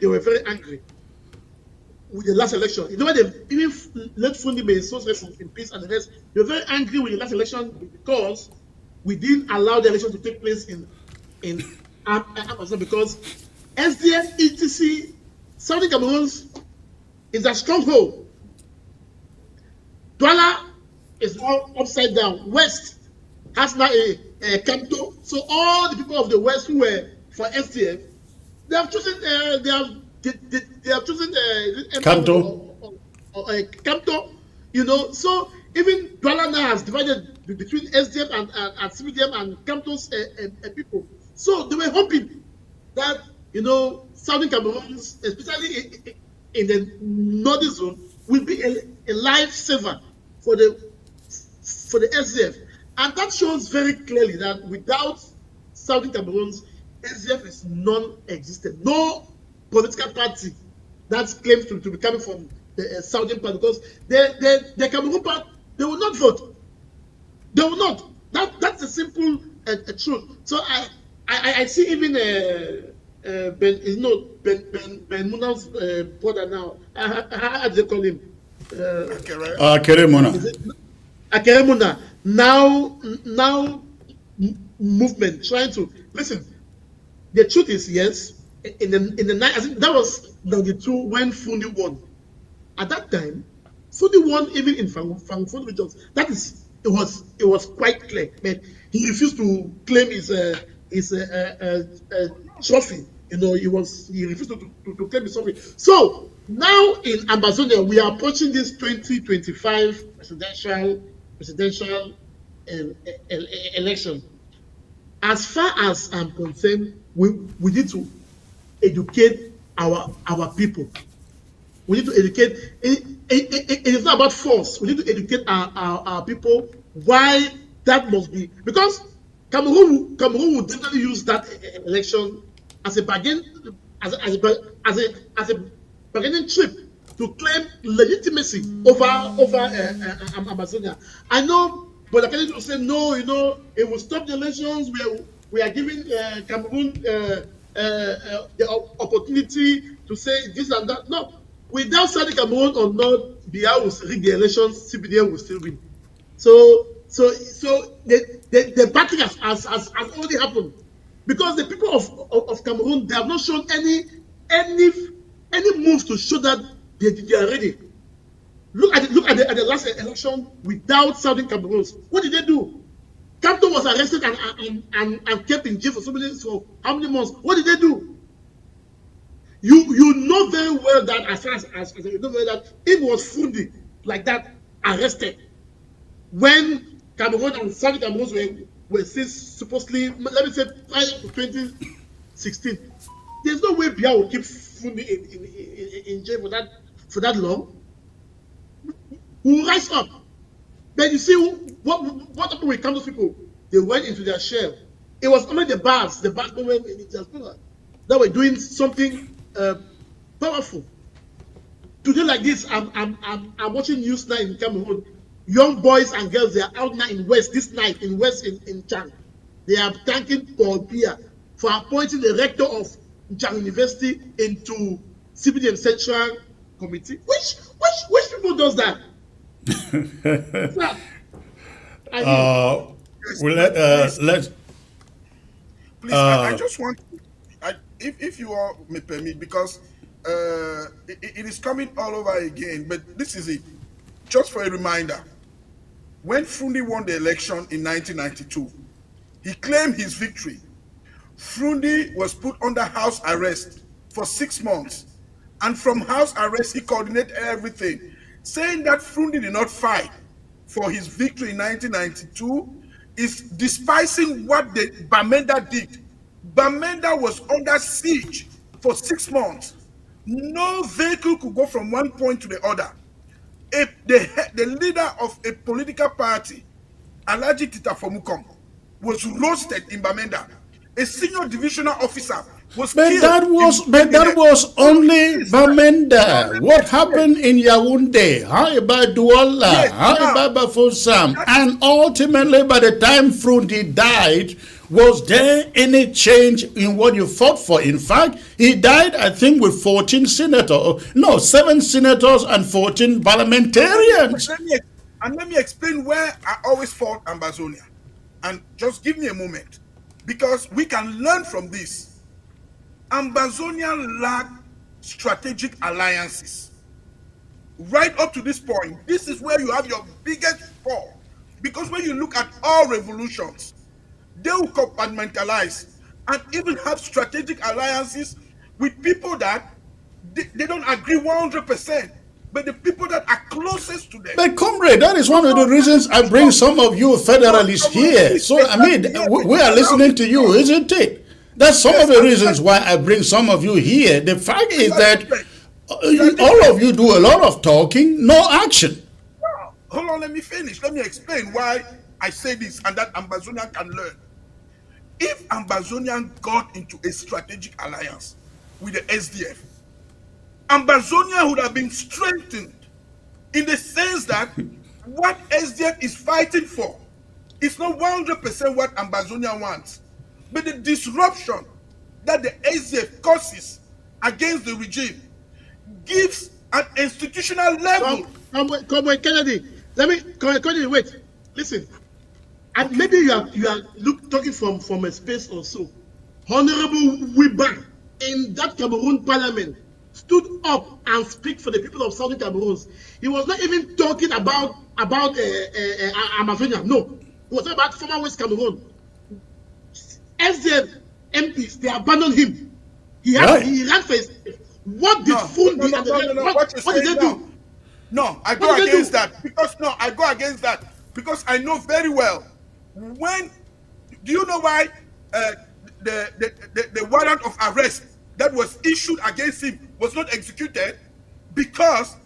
were very angry with the last election. You know why they even let Fundi be association in peace and the rest. They were very angry with the last election because we didn't allow the election to take place in Amazon, because SDF etc. Southern Cameroon is a stronghold. Douala is all upside down. West has now a capital. So all the people of the West who were for SDF, they have chosen they have chosen Kanto. Kanto. So even Douala now has divided between SDF and CPDM and Kanto's people. So they were hoping that Southern Cameroon, especially in the northern zone, will be a lifesaver for the SDF, and that shows very clearly that without Southern Cameroon, SDF is non-existent. No political party that claims to be coming from the Southern part, because the Cameroon part, they will not vote. They will not. That's a simple truth. So I see even Ben Muna's brother now. How do they call him? Keremona. Akeremona. Now movement trying to listen. The truth is, yes, in the night, I think that was 92 when Fundi won. At that time, Fundi won even in Fundi regions. That is, it was quite clear. But he refused to claim his trophy. He refused to claim his trophy. So now in Amazonia, we are approaching this 2025 presidential election. As far as I'm concerned, we need to educate our people. We need to educate. It is not about force. We need to educate our people why that must be, because Cameroon will definitely use that election as a bargain, as a bargaining chip to claim legitimacy over Amazonia. I know, but Kennedy will say no. It will stop the elections. We are giving Cameroon the opportunity to say this and that. No, without Southern Cameroon or not, Biya will rig the elections. CPDM will still win. So the battle has already happened, because the people of Cameroon, they have not shown any moves to show that they are ready. Look at the last election without Southern Cameroon. What did they do? Kanto was arrested and kept in jail for how many months? What did they do? You know very well whether that, as far as you know, whether that it was Fundi like that arrested when Cameroon and South Cameroon were still supposedly, let me say, prior to 2016. There's no way Bia will keep Fundi in jail for that long. We will rise up. But you see, what happened with Cameroon people? They went into their shell. It was only the bars movement in diaspora that were doing something powerful. Today, like this, I'm watching news now in Cameroon. Young boys and girls, they are out now in West this night in Chang. They are thanking Paul Biya for appointing the rector of Chang University into CPDM Central Committee. Which people does that? Let's. Please, I just want, if you all may permit, because it is coming all over again, but this is it. Just for a reminder, when Frundi won the election in 1992, he claimed his victory. Frundi was put under house arrest for 6 months. And from house arrest, he coordinated everything, saying that Frundi did not fight for his victory in 1992 is despising what the Bamenda did. Bamenda was under siege for 6 months. No vehicle could go from one point to the other. The leader of a political party, Alaji Tita Fomukom, was roasted in Bamenda. A senior divisional officer was killed. That was only Bamenda. What happened in Yaounde? How about Douala? Yes, how about Bafoussam? And ultimately, by the time Frundi died, was there any change in what you fought for? In fact, he died, I think, with 14 senators. No, 7 senators and 14 parliamentarians. Let me explain where I always fought Ambazonia. And just give me a moment. Because we can learn from this. Ambazonia lacked strategic alliances. Right up to this point, this is where you have your biggest fall. Because when you look at all revolutions, they will compartmentalize and even have strategic alliances with people that they don't agree 100%, but the people that are closest to them. But comrade, that is one of the reasons I bring some of you federalists here. So, I mean, we are listening to you, isn't it? That's some of the reasons why I bring some of you here. The fact is that all of you do a lot of talking, no action. Hold on, let me finish. Let me explain why I say this and that Ambazonian can learn. If Ambazonian got into a strategic alliance with the SDF, Ambazonia would have been strengthened in the sense that what SDF is fighting for is not 100% what Ambazonia wants, but the disruption that the SDF causes against the regime gives an institutional level. Comrade Kennedy, Kennedy, wait, listen. And maybe you are talking from a space or so. Honorable Wiba in that Cameroon parliament stood up and speak for the people of Southern Cameroon. He was not even talking about Amazonia. No, it was about former West Cameroon. SDF MPs, they abandoned him. He ran for his. What did Fundi what did they do? No, I go against that because I know very well. Do you know why the warrant of arrest that was issued against him was not executed? Because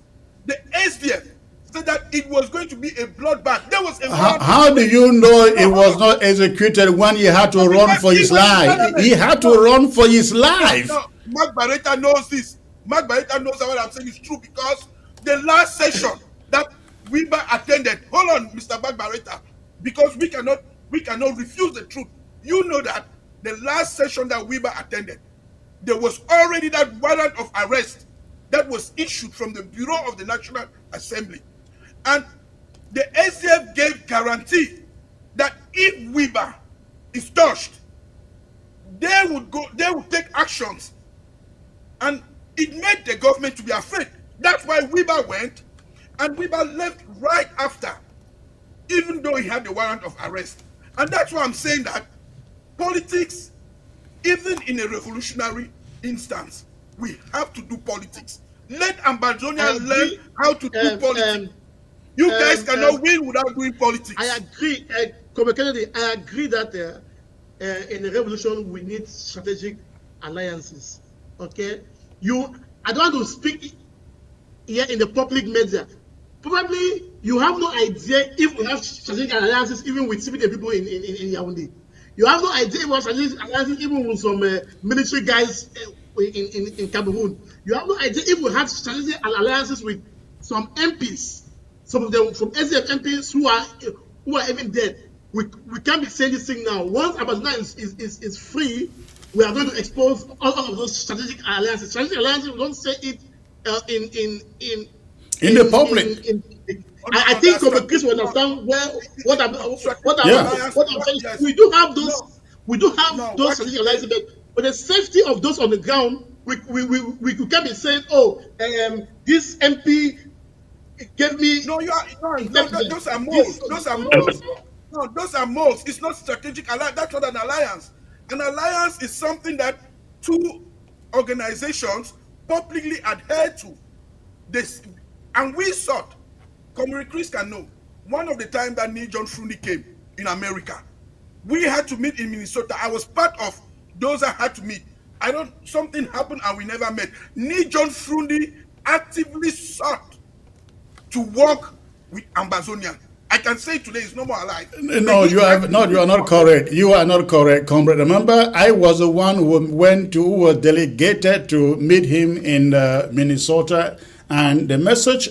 the SDF said that it was going to be a bloodbath. There was a how do you know it was not executed when he had to run for his life? He had to run for his life. No, Mark Barretta knows this. Mark Barretta knows that what I'm saying is true because the last session that Wiba attended, hold on, Mr. Mark Barretta, because we cannot refuse the truth. You know that the last session that Wiba attended, there was already that warrant of arrest that was issued from the Bureau of the National Assembly. And the SDF gave guarantee that if Wiba is touched, they would take actions. And it made the government to be afraid. That's why Wiba went, and Wiba left right after, even though he had the warrant of arrest. And that's why I'm saying that politics, even in a revolutionary instance, we have to do politics. Let Ambazonians learn how to do politics. You guys cannot win without doing politics. I agree, Comrade Kennedy. I agree that in a revolution we need strategic alliances. Okay, I don't want to speak here in the public media. Probably you have no idea if we have strategic alliances even with CPDM people in Yaounde. You have no idea if we have strategic alliances even with some military guys in Cameroon. You have no idea if we have strategic alliances with some MPs, some of them from SDF MPs who are even dead. We can't be saying this thing now. Once Amazon is free, we are going to expose all of those strategic alliances. Strategic alliances, we don't say it in the public. I think Chris will understand what I'm saying. We do have those. We do have those strategic alliances, but the safety of those on the ground, we can't be saying, this MP gave me. Those are moles. Those are moles. No, those are moles. It's not strategic alliance. That's not an alliance. An alliance is something that two organizations publicly adhere to. This, and we sought. Comrade Chris can know. One of the times that Neil John Frundi came in America, we had to meet in Minnesota. I was part of those that had to meet. Something happened and we never met. Neil John Frundi actively sought to work with Ambazonian. I can say today he's no more alive. No, you are not correct. You are not correct, comrade. Remember, I was the one who was delegated to meet him in Minnesota, and the message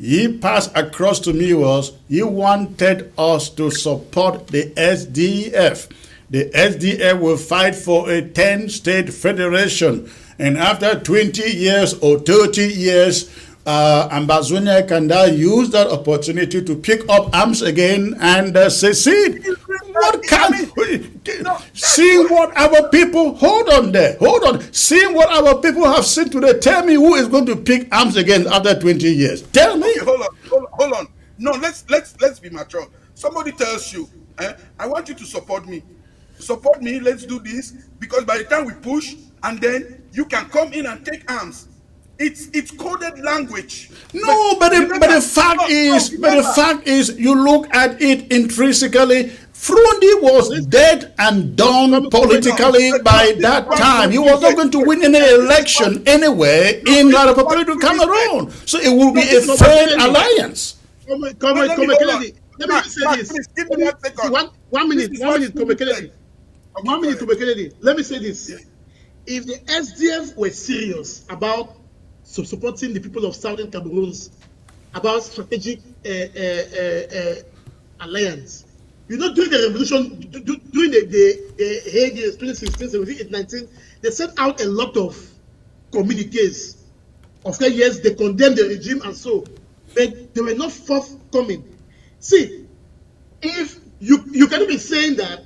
he passed across to me was he wanted us to support the SDF. The SDF will fight for a 10-state federation, and after 20 years or 30 years, Ambazonia can now use that opportunity to pick up arms again and secede. Seeing what our people, hold on. Seeing what our people have seen today, tell me who is going to pick arms again after 20 years. Tell me. Okay, hold on. No, let's be mature. Somebody tells you, I want you to support me. Support me, let's do this, because by the time we push, and then you can come in and take arms. It's coded language. No, but the fact is, you look at it intrinsically. Frundi was dead and done politically by that time. He was not going to win any election anywhere in the Republic of Cameroon. So it will be a failed alliance. Kennedy. Let me say this. One minute, Kennedy. Let me say this. If the SDF were serious about supporting the people of Southern Cameroon, about strategic alliance. During the revolution, during the Hague years, 2016, 17, 19, they sent out a lot of communiques. Of course, yes, they condemned the regime and so, but they were not forthcoming. See, if you cannot be saying that,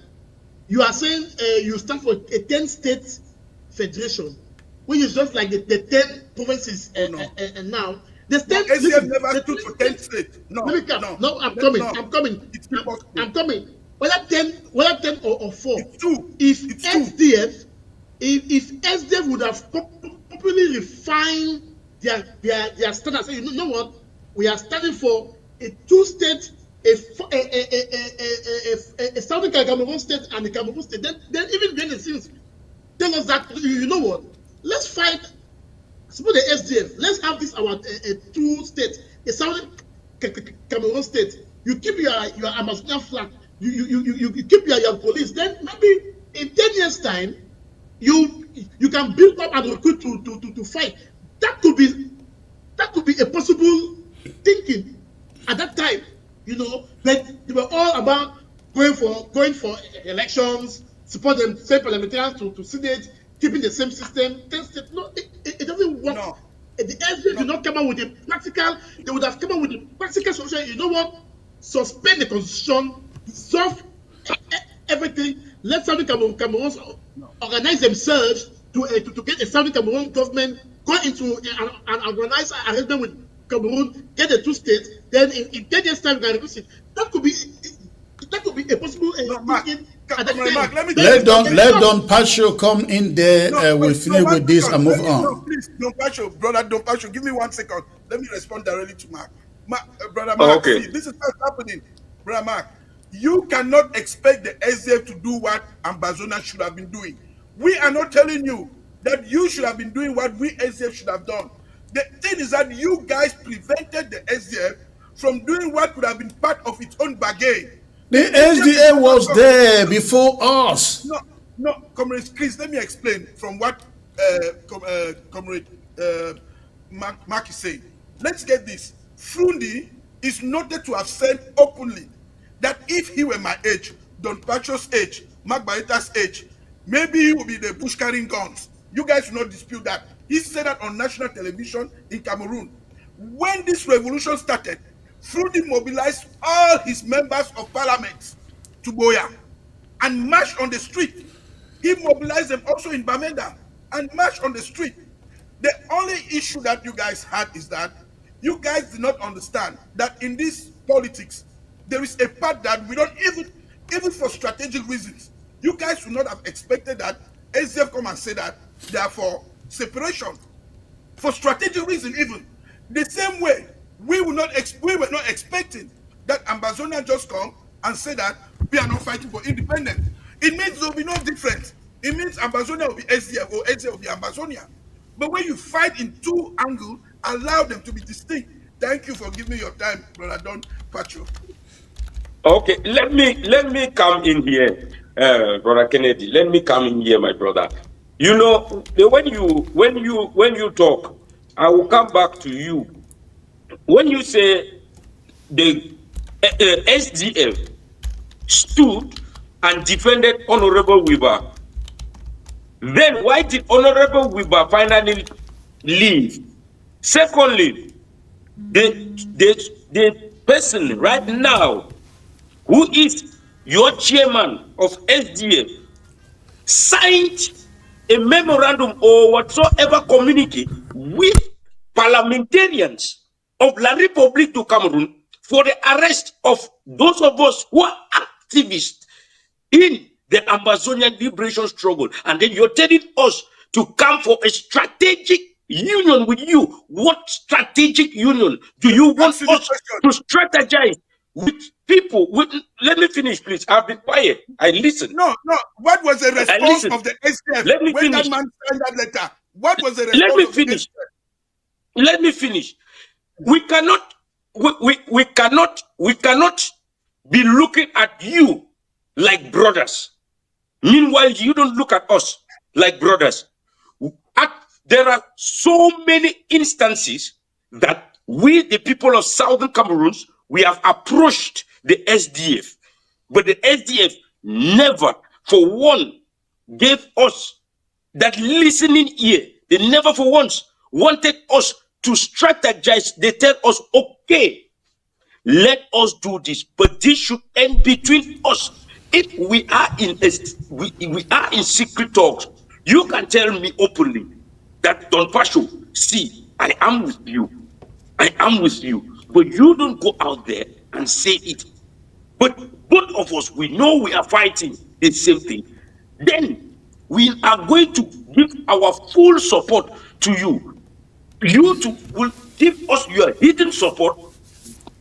you are saying you stand for a 10-state federation, which is just like the 10 provinces and now. The state never stood for 10 states. I'm coming. Whether 10 or 4. If SDF would have properly refined their standards, say, you know what, we are standing for a 2-state, a Southern Cameroon state and the Cameroon state. Then even when the things tell us that, you know what, let's fight. Suppose the SDF. Let's have this our 2 states, a Southern Cameroon state. You keep your Amazonian flag. You keep your police. Then maybe in 10 years' time, you can build up and recruit to fight. That could be a possible thinking at that time. But they were all about going for elections, support them, same parliamentarians to Senate, keeping the same system. No, it doesn't work. No. The SDF did not come up with a practical. They would have come up with a practical solution. You know what? Suspend the constitution, dissolve everything. Let Southern Cameroons organize themselves to get a Southern Cameroon government, go into an organized arrangement with Cameroon, get the 2 states. Then in 10 years' time, we can reduce it. That could be a possible. Let Don Pacho come in there. We'll finish with this and move on. No, Please, Don Pacho, brother Don Pacho, give me 1 second. Let me respond directly to Mark. Brother Mark, Okay. see, this is what's happening. Brother Mark, you cannot expect the SDF to do what Ambazona should have been doing. We are not telling you that you should have been doing what we SDF should have done. The thing is that you guys prevented the SDF from doing what could have been part of its own bargain. The SDA was there before us. No, Comrade Chris, let me explain from what Comrade Mark is saying. Let's get this. Frundi is noted to have said openly that if he were my age, Don Pacho's age, Mark Barreta's age, maybe he would be the bush carrying guns. You guys will not dispute that. He said that on national television in Cameroon. When this revolution started, Frundi mobilized all his members of parliament to Boya and marched on the street. He mobilized them also in Bamenda and marched on the street. The only issue that you guys had is that you guys did not understand that in this politics, there is a part that we don't even for strategic reasons, you guys would not have expected that SDF come and say that they are for separation. For strategic reason even. The same way, we were not expecting that Ambazonia just come and say that we are not fighting for independence. It means there will be no difference. It means Ambazonia will be SDF or SDF will be Ambazonia. But when you fight in two angles, allow them to be distinct. Thank you for giving me your time, Brother Don Pacho. Okay, let me come in here, Brother Kennedy. Let me come in here, my brother. You know, when you talk, I will come back to you. When you say the SDF stood and defended Honorable Weber, then why did Honorable Weber finally leave? Secondly, the person right now who is your chairman of SDF signed a memorandum or whatsoever communique with parliamentarians of La République du Cameroon for the arrest of those of us who are activists in the Amazonian liberation struggle. And then you're telling us to come for a strategic union with you. What strategic union do you want us to strategize with people? Let me finish, please. I've been quiet. I listen. No. What was the response of the SDF when that man signed that letter? What was the response? Let me finish. Let me finish. We cannot be looking at you like brothers. Meanwhile, you don't look at us like brothers. There are so many instances that we, the people of Southern Cameroon, we have approached the SDF, but the SDF never, for one, gave us that listening ear. They never for once wanted us to strategize. They tell us, okay, let us do this, but this should end between us. If we are in secret talks, you can tell me openly that Don Pacho, see, I am with you. I am with you. But you don't go out there and say it. But both of us, we know we are fighting the same thing. Then we are going to give our full support to you. You too will give us your hidden support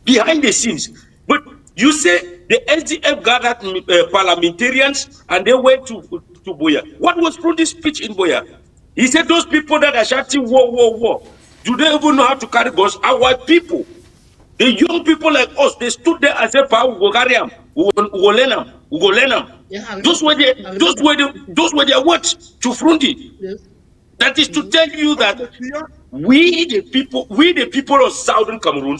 behind the scenes. But you say the SDF gathered parliamentarians and they went to Boya. What was Prundi's speech in Boya? He said those people that are shouting war, war, war, do they even know how to carry guns? Our people, the young people like us, they stood there and said, "We go carry them, we go learn them, we go learn them." Those were their words to Frundi. Yes. That is to tell you that we the people of Southern Cameroon,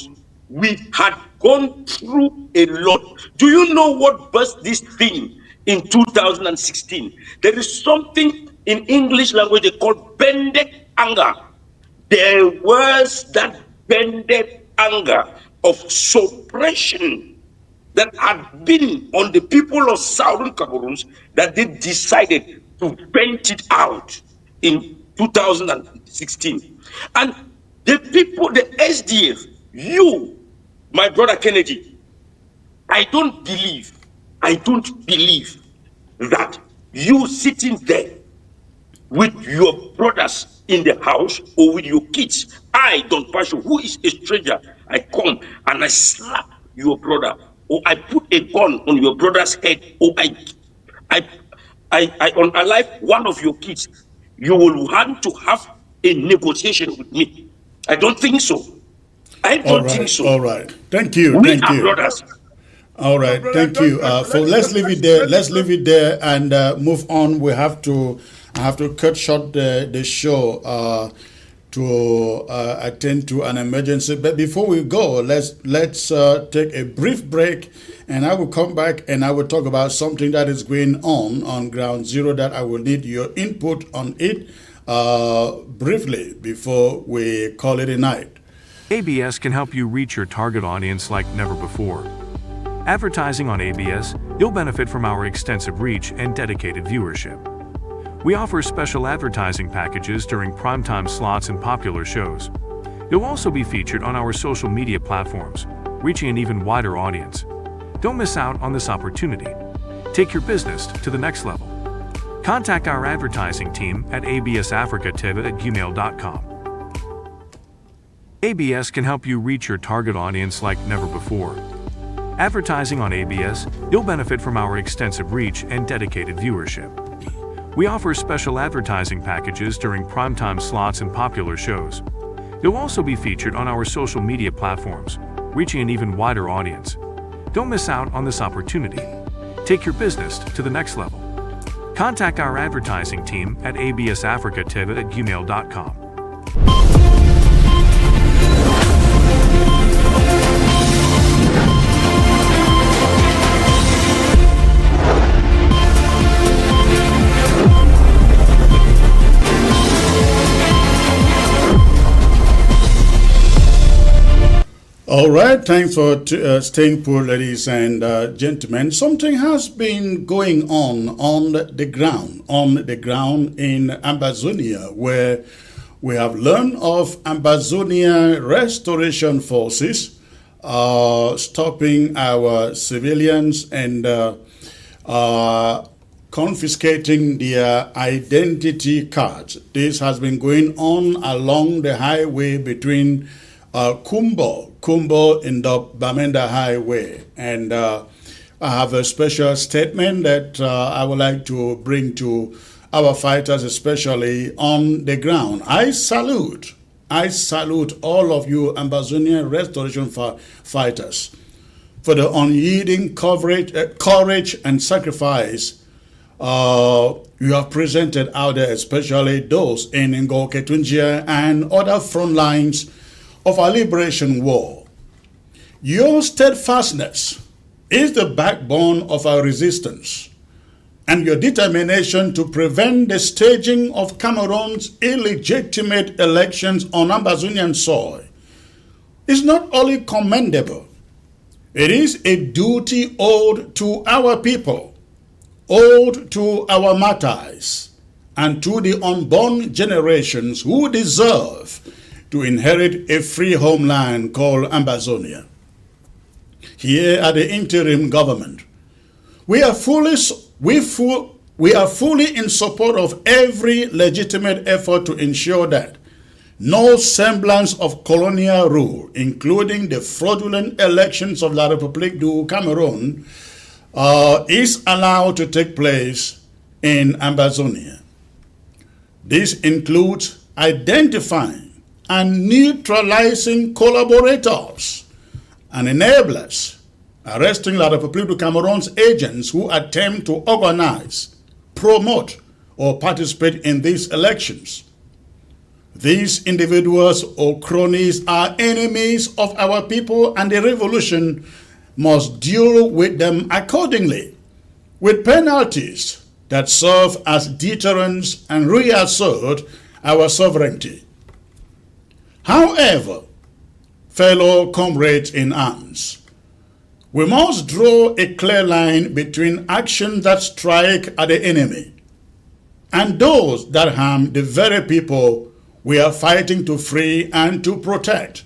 we had gone through a lot. Do you know what burst this thing in 2016? There is something in English language they call bended anger. There was that bended anger of suppression that had been on the people of Southern Cameroon that they decided to vent it out in 2016. And the people, the SDF, you, my brother Kennedy, I don't believe that you sitting there with your brothers in the house or with your kids. I, Don Passion, who is a stranger, I come and I slap your brother, or I put a gun on your brother's head, or I, I unalive one of your kids. You will want to have a negotiation with me. I don't think so. I don't think so. All right. Thank you. We Thank are you. brothers. All right, thank you. Let's leave it there. Let's leave it there and move on. I have to cut short the show to attend to an emergency. But before we go, let's take a brief break, and I will come back and I will talk about something that is going on Ground Zero that I will need your input on it briefly before we call it a night. ABS can help you reach your target audience like never before. Advertising on ABS, you'll benefit from our extensive reach and dedicated viewership. We offer special advertising packages during primetime slots and popular shows. You'll also be featured on our social media platforms, reaching an even wider audience. Don't miss out on this opportunity. Take your business to the next level. Contact our advertising team at absafricatv@gmail.com. ABS can help you reach your target audience like never before. Advertising on ABS, you'll benefit from our extensive reach and dedicated viewership. We offer special advertising packages during primetime slots and popular shows. You'll also be featured on our social media platforms, reaching an even wider audience. Don't miss out on this opportunity. Take your business to the next level. Contact our advertising team at absafricatv@gmail.com. All right, thanks for staying put, ladies and gentlemen. Something has been going on the ground in Ambazonia, where we have learned of Ambazonia restoration forces stopping our civilians and confiscating their identity cards. This has been going on along the highway between Kumbo in the Bamenda Highway. And I have a special statement that I would like to bring to our fighters, especially on the ground. I salute all of you Ambazonia restoration fighters for the unyielding courage and sacrifice you have presented out there, especially those in Ngo Ketunjia and other front lines of our liberation war. Your steadfastness is the backbone of our resistance, and your determination to prevent the staging of Cameroon's illegitimate elections on Ambazonian soil is not only commendable, it is a duty owed to our people, owed to our martyrs, and to the unborn generations who deserve to inherit a free homeland called Ambazonia. Here at the interim government, we are fully in support of every legitimate effort to ensure that no semblance of colonial rule, including the fraudulent elections of La République du Cameroon, is allowed to take place in Ambazonia. This includes identifying and neutralizing collaborators and enablers, arresting La République du Cameroon's agents who attempt to organize, promote, or participate in these elections. These individuals or cronies are enemies of our people, and the revolution must deal with them accordingly, with penalties that serve as deterrents and reassert our sovereignty. However, fellow comrades in arms, we must draw a clear line between actions that strike at the enemy and those that harm the very people we are fighting to free and to protect.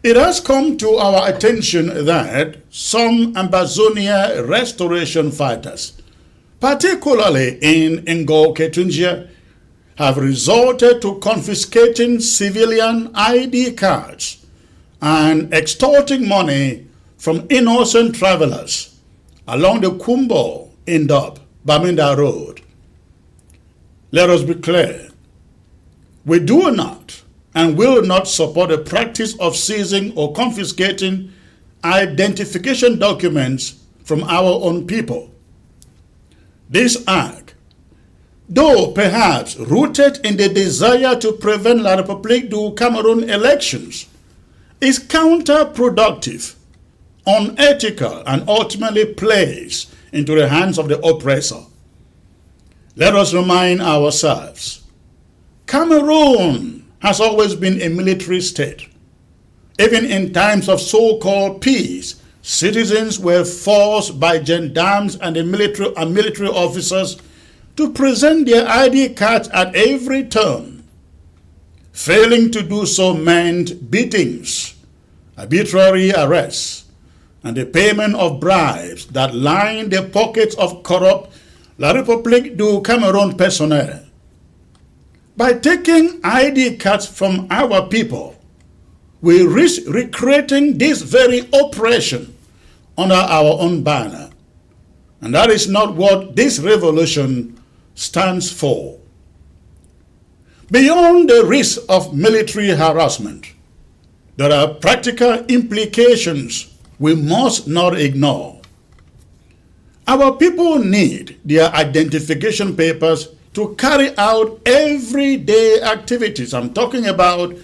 It has come to our attention that some Ambazonia restoration fighters, particularly in Ngo Ketunjia, have resorted to confiscating civilian ID cards and extorting money from innocent travelers along the Kumbo, Indop, Baminda Road. Let us be clear. We do not and will not support the practice of seizing or confiscating identification documents from our own people. This act, though perhaps rooted in the desire to prevent La République du Cameroon elections, is counterproductive, unethical, and ultimately plays into the hands of the oppressor. Let us remind ourselves, Cameroon has always been a military state. Even in times of so-called peace, citizens were forced by gendarmes and the military officers to present their ID cards at every turn. Failing to do so meant beatings, arbitrary arrests, and the payment of bribes that lined the pockets of corrupt La République du Cameroon personnel. By taking ID cards from our people, we risk recreating this very oppression under our own banner. And that is not what this revolution stands for. Beyond the risk of military harassment, there are practical implications we must not ignore. Our people need their identification papers to carry out everyday activities. I'm talking about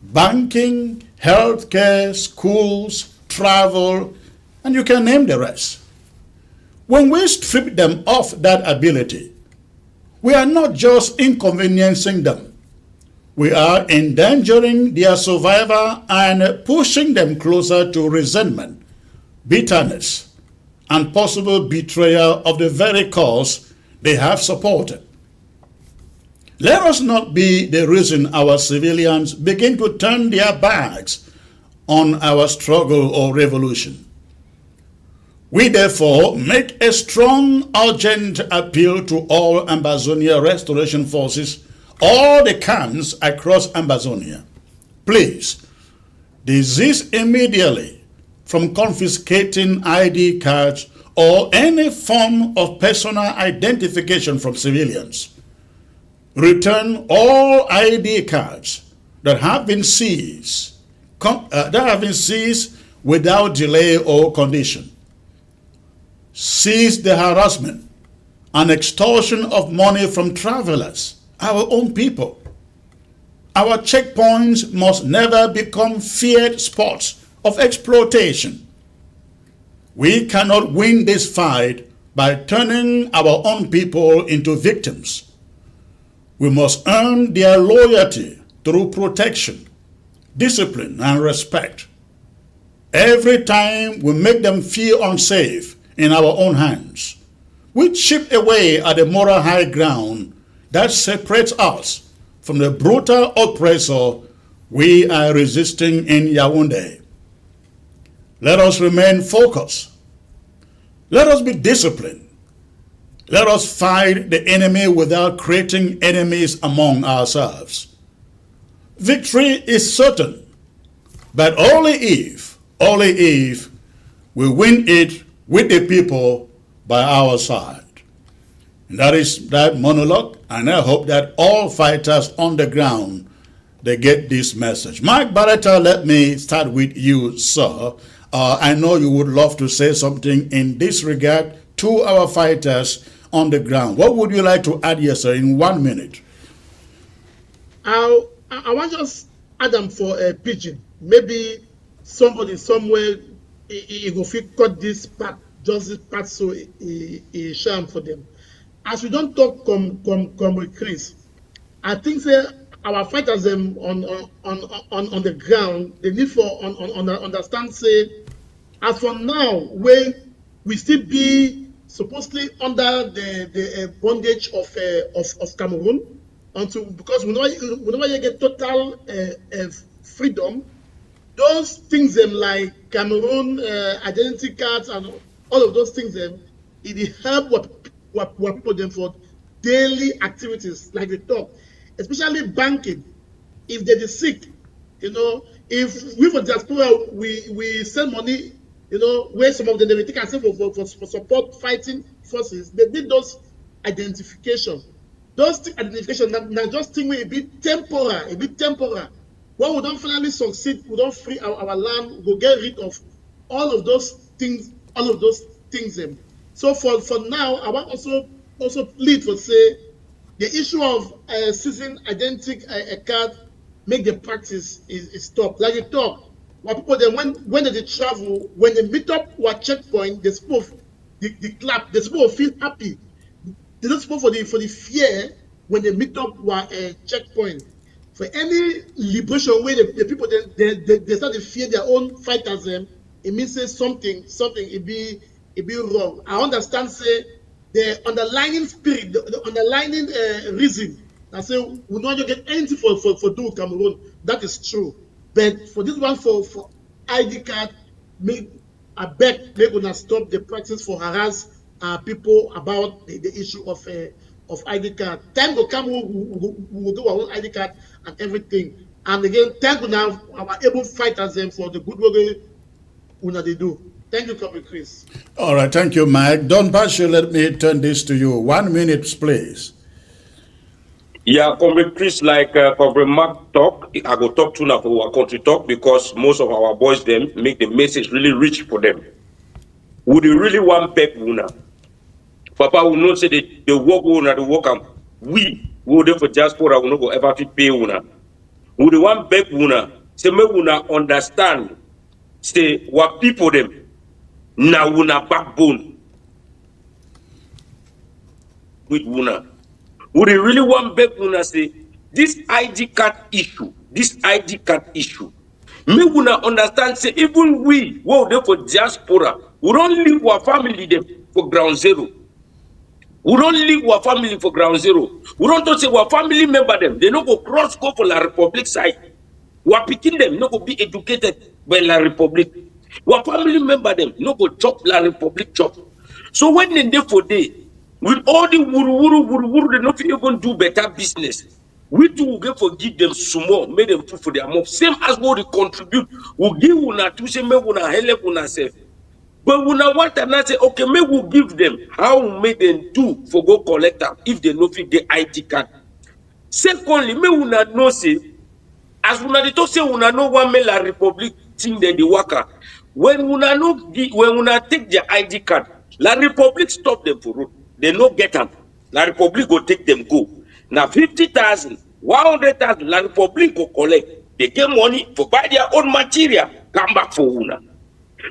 banking, healthcare, schools, travel, and you can name the rest. When we strip them of that ability, we are not just inconveniencing them. We are endangering their survival and pushing them closer to resentment, bitterness, and possible betrayal of the very cause they have supported. Let us not be the reason our civilians begin to turn their backs on our struggle or revolution. We therefore make a strong, urgent appeal to all Ambazonia restoration forces, all the camps across Ambazonia. Please, desist immediately from confiscating ID cards or any form of personal identification from civilians. Return all ID cards that have been seized, without delay or condition. Cease the harassment and extortion of money from travelers, our own people. Our checkpoints must never become feared spots of exploitation. We cannot win this fight by turning our own people into victims. We must earn their loyalty through protection, discipline, and respect. Every time we make them feel unsafe in our own hands, we chip away at the moral high ground that separates us from the brutal oppressor we are resisting in Yaounde. Let us remain focused. Let us be disciplined. Let us fight the enemy without creating enemies among ourselves. Victory is certain, but only if we win it with the people by our side. And that is that monologue, and I hope that all fighters on the ground, they get this message. Mike Barretta, let me start with you, sir. I know you would love to say something in this regard to our fighters on the ground. What would you like to add here, sir, in 1 minute? I want just Adam for a pigeon. Maybe somebody somewhere he go fit cut this part, just this part, so he sham for them. As we don't talk come with Chris, I think say our fighters them on the ground, they need for understand say as for now when we still be supposedly under the bondage of Cameroon until because we never get total freedom. Those things them like Cameroon identity cards and all of those things them it help our people them for daily activities like we talk, especially banking. If they are sick, if we for diaspora we send money, where some of them they take and send for support fighting forces, they did those identification. Those identification now just think we a bit temporal. When we don't finally succeed, we don't free our land, we'll get rid of all of those things. So for now, I want also plead for say the issue of seizing identity card make the practice is stop. Like you talk, what people then when they travel, when they meet up what checkpoint, they supposed the clap, they supposed feel happy. They don't suppose for the fear when they meet up what checkpoint. For any liberation where the people they start to fear their own fighters them, it means say something it be wrong. I understand say the underlying spirit, the underlying reason. I say we don't get anything for do Cameroon. That is true. But for this one for ID card, I beg they gonna stop the practice for harass people about the issue of ID card. Time will come, we will do our own ID card and everything. And again, thank you now our able fighters them for the good work they do. Thank you, Comrade Chris. All right, thank you, Mike. Don Basho, let me turn this to you. 1 minute, please. Yeah, Comrade Chris, like Comrade Mark talk, I go talk to now for our country talk because most of our boys them make the message really rich for them. Would you really want back Wuna? Papa will not say the work Wuna, the work we will there for diaspora will not go ever fit pay Wuna. Would you want back Wuna? Say me Wuna understand. Say what people them now Wuna backbone with Wuna. Would you really want back Wuna say this ID card issue? Me Wuna understand say even we who there for diaspora, we don't leave our family them for ground zero. We don't leave our family for ground zero. We don't talk say our family member them. They no go cross go for La Republic side. We are picking them no go be educated by La Republic. Our family member them no go chop La Republic chop. So when they for day with all the wuru, they not even do better business. We too will get for give them small, make them food for their mouth. Same as what they contribute, we give una to say me una help una self. But when I want to say, okay, maybe we'll give them how we make them do for go collect them if they no fit the ID card. Secondly, me una know say, as una they talk say una know one me La Republic thing that the worker. When una take their ID card, La Republic stop them for road. They no get them. La Republic go take them go. Now 50,000, 100,000, La Republic go collect. They get money for buy their own material. Come back for una.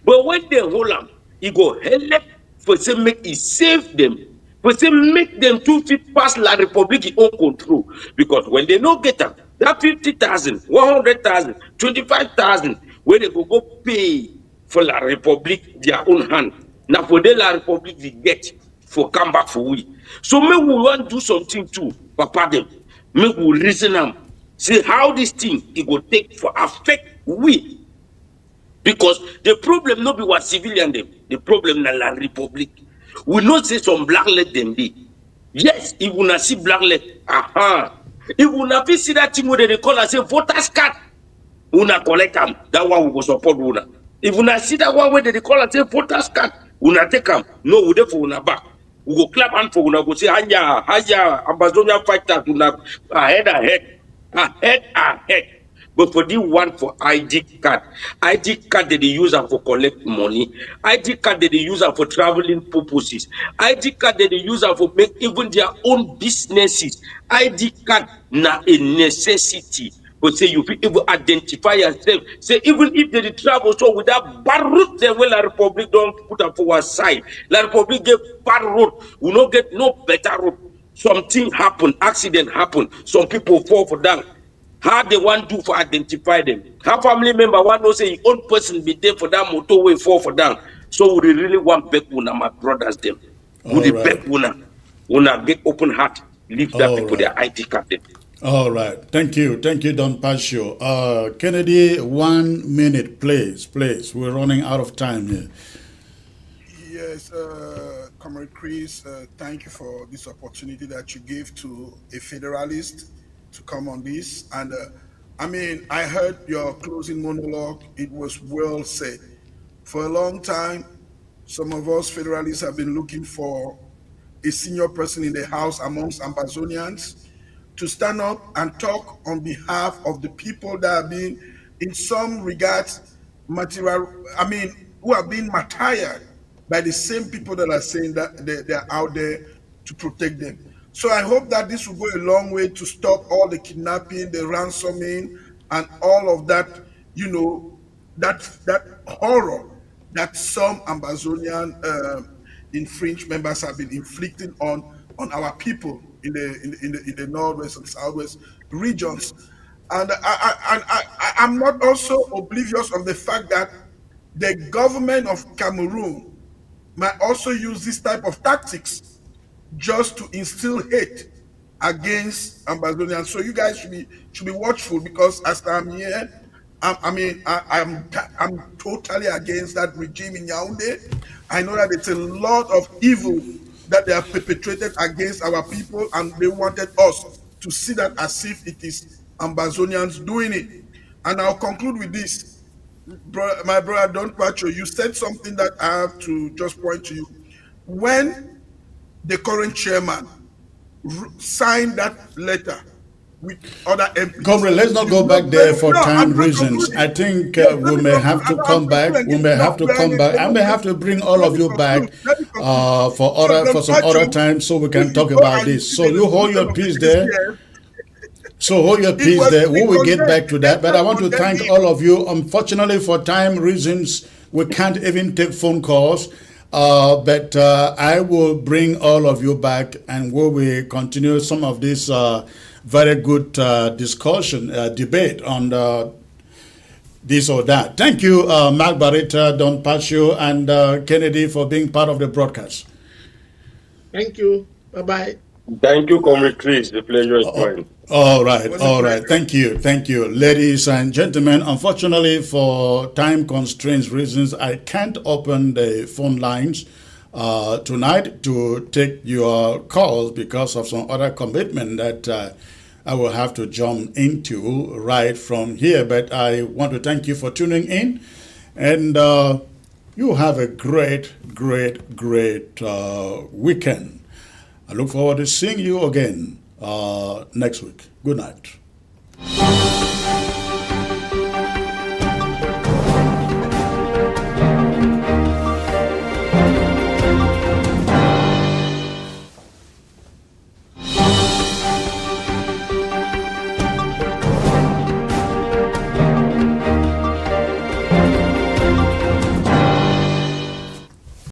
But when they hold them, it go help for say make it save them. For say make them 2 feet past La Republic in own control. Because when they no get them, that 50,000, 100,000, 25,000, where they go pay for La Republic their own hand. Now for the La Republic they get for come back for we. So make we want to do something too, papa them. Make we reason them. See how this thing it go take for affect we. Because the problem not be what civilian them, the problem na La Republic. We not say some black let them be. Yes, if we not see black let, if we not see that thing where they call and say voters card, we not collect them. That one we go support una. If we not see that one where they call and say voters card, we not take them. No, we there for una back. We go clap hand for una go say hanya, Amazonian fighters una ahead. But for the one for ID card that they use them for collect money, ID card that they use them for traveling purposes, ID card that they use them for make even their own businesses. ID card na a necessity. But say you even identify yourself. Say even if they travel so with that bad route, then when La Republic don't put up for our side. La Republic get bad route, we not get no better route. Something happen, accident happen, some people fall for that. How they want to for identify them? How family member want to say your own person be there for that motorway fall for them? So we really want back una my brothers them. Would the back una get open heart, leave that people their ID card them. All right, thank you, Don Pasio. Kennedy, 1 minute, please. We're running out of time here. Yes, Comrade Chris, thank you for this opportunity that you gave to a federalist to come on this. And I mean, I heard your closing monologue. It was well said. For a long time, some of us federalists have been looking for a senior person in the House amongst Amazonians to stand up and talk on behalf of the people that have been, in some regards, material, I mean, who have been martyred by the same people that are saying that they're out there to protect them. So I hope that this will go a long way to stop all the kidnapping, the ransoming, and all of that, that horror that some Amazonian infringed members have been inflicting on our people in the northwest and southwest regions. And I'm not also oblivious of the fact that the government of Cameroon might also use this type of tactics just to instill hate against Ambazonians. So you guys should be watchful, because as I'm here, I'm totally against that regime in Yaounde. I know that it's a lot of evil that they have perpetrated against our people, and they wanted us to see that as if it is Ambazonians doing it. And I'll conclude with this. My brother Don Pacho, you said something that I have to just point to you. When the current chairman signed that letter with other MPs. Comrade, let's not go back there for time reasons. I think we may have to come back. We may have to come back. I may have to bring all of you back for some other time so we can talk about this. So you hold your peace there. So hold your peace there. We will get back to that. But I want to thank all of you. Unfortunately, for time reasons, we can't even take phone calls. But I will bring all of you back, and we will continue some of this very good discussion, debate on this or that. Thank you, Mark Barretta, Don Pacho, and Kennedy for being part of the broadcast. Thank you. Bye-bye. Thank you, Comrade Chris. The pleasure is mine. All right. Thank you. Ladies and gentlemen, unfortunately for time constraints reasons, I can't open the phone lines tonight to take your calls because of some other commitment that I will have to jump into right from here. But I want to thank you for tuning in, and you have a great weekend. I look forward to seeing you again next week. Good night.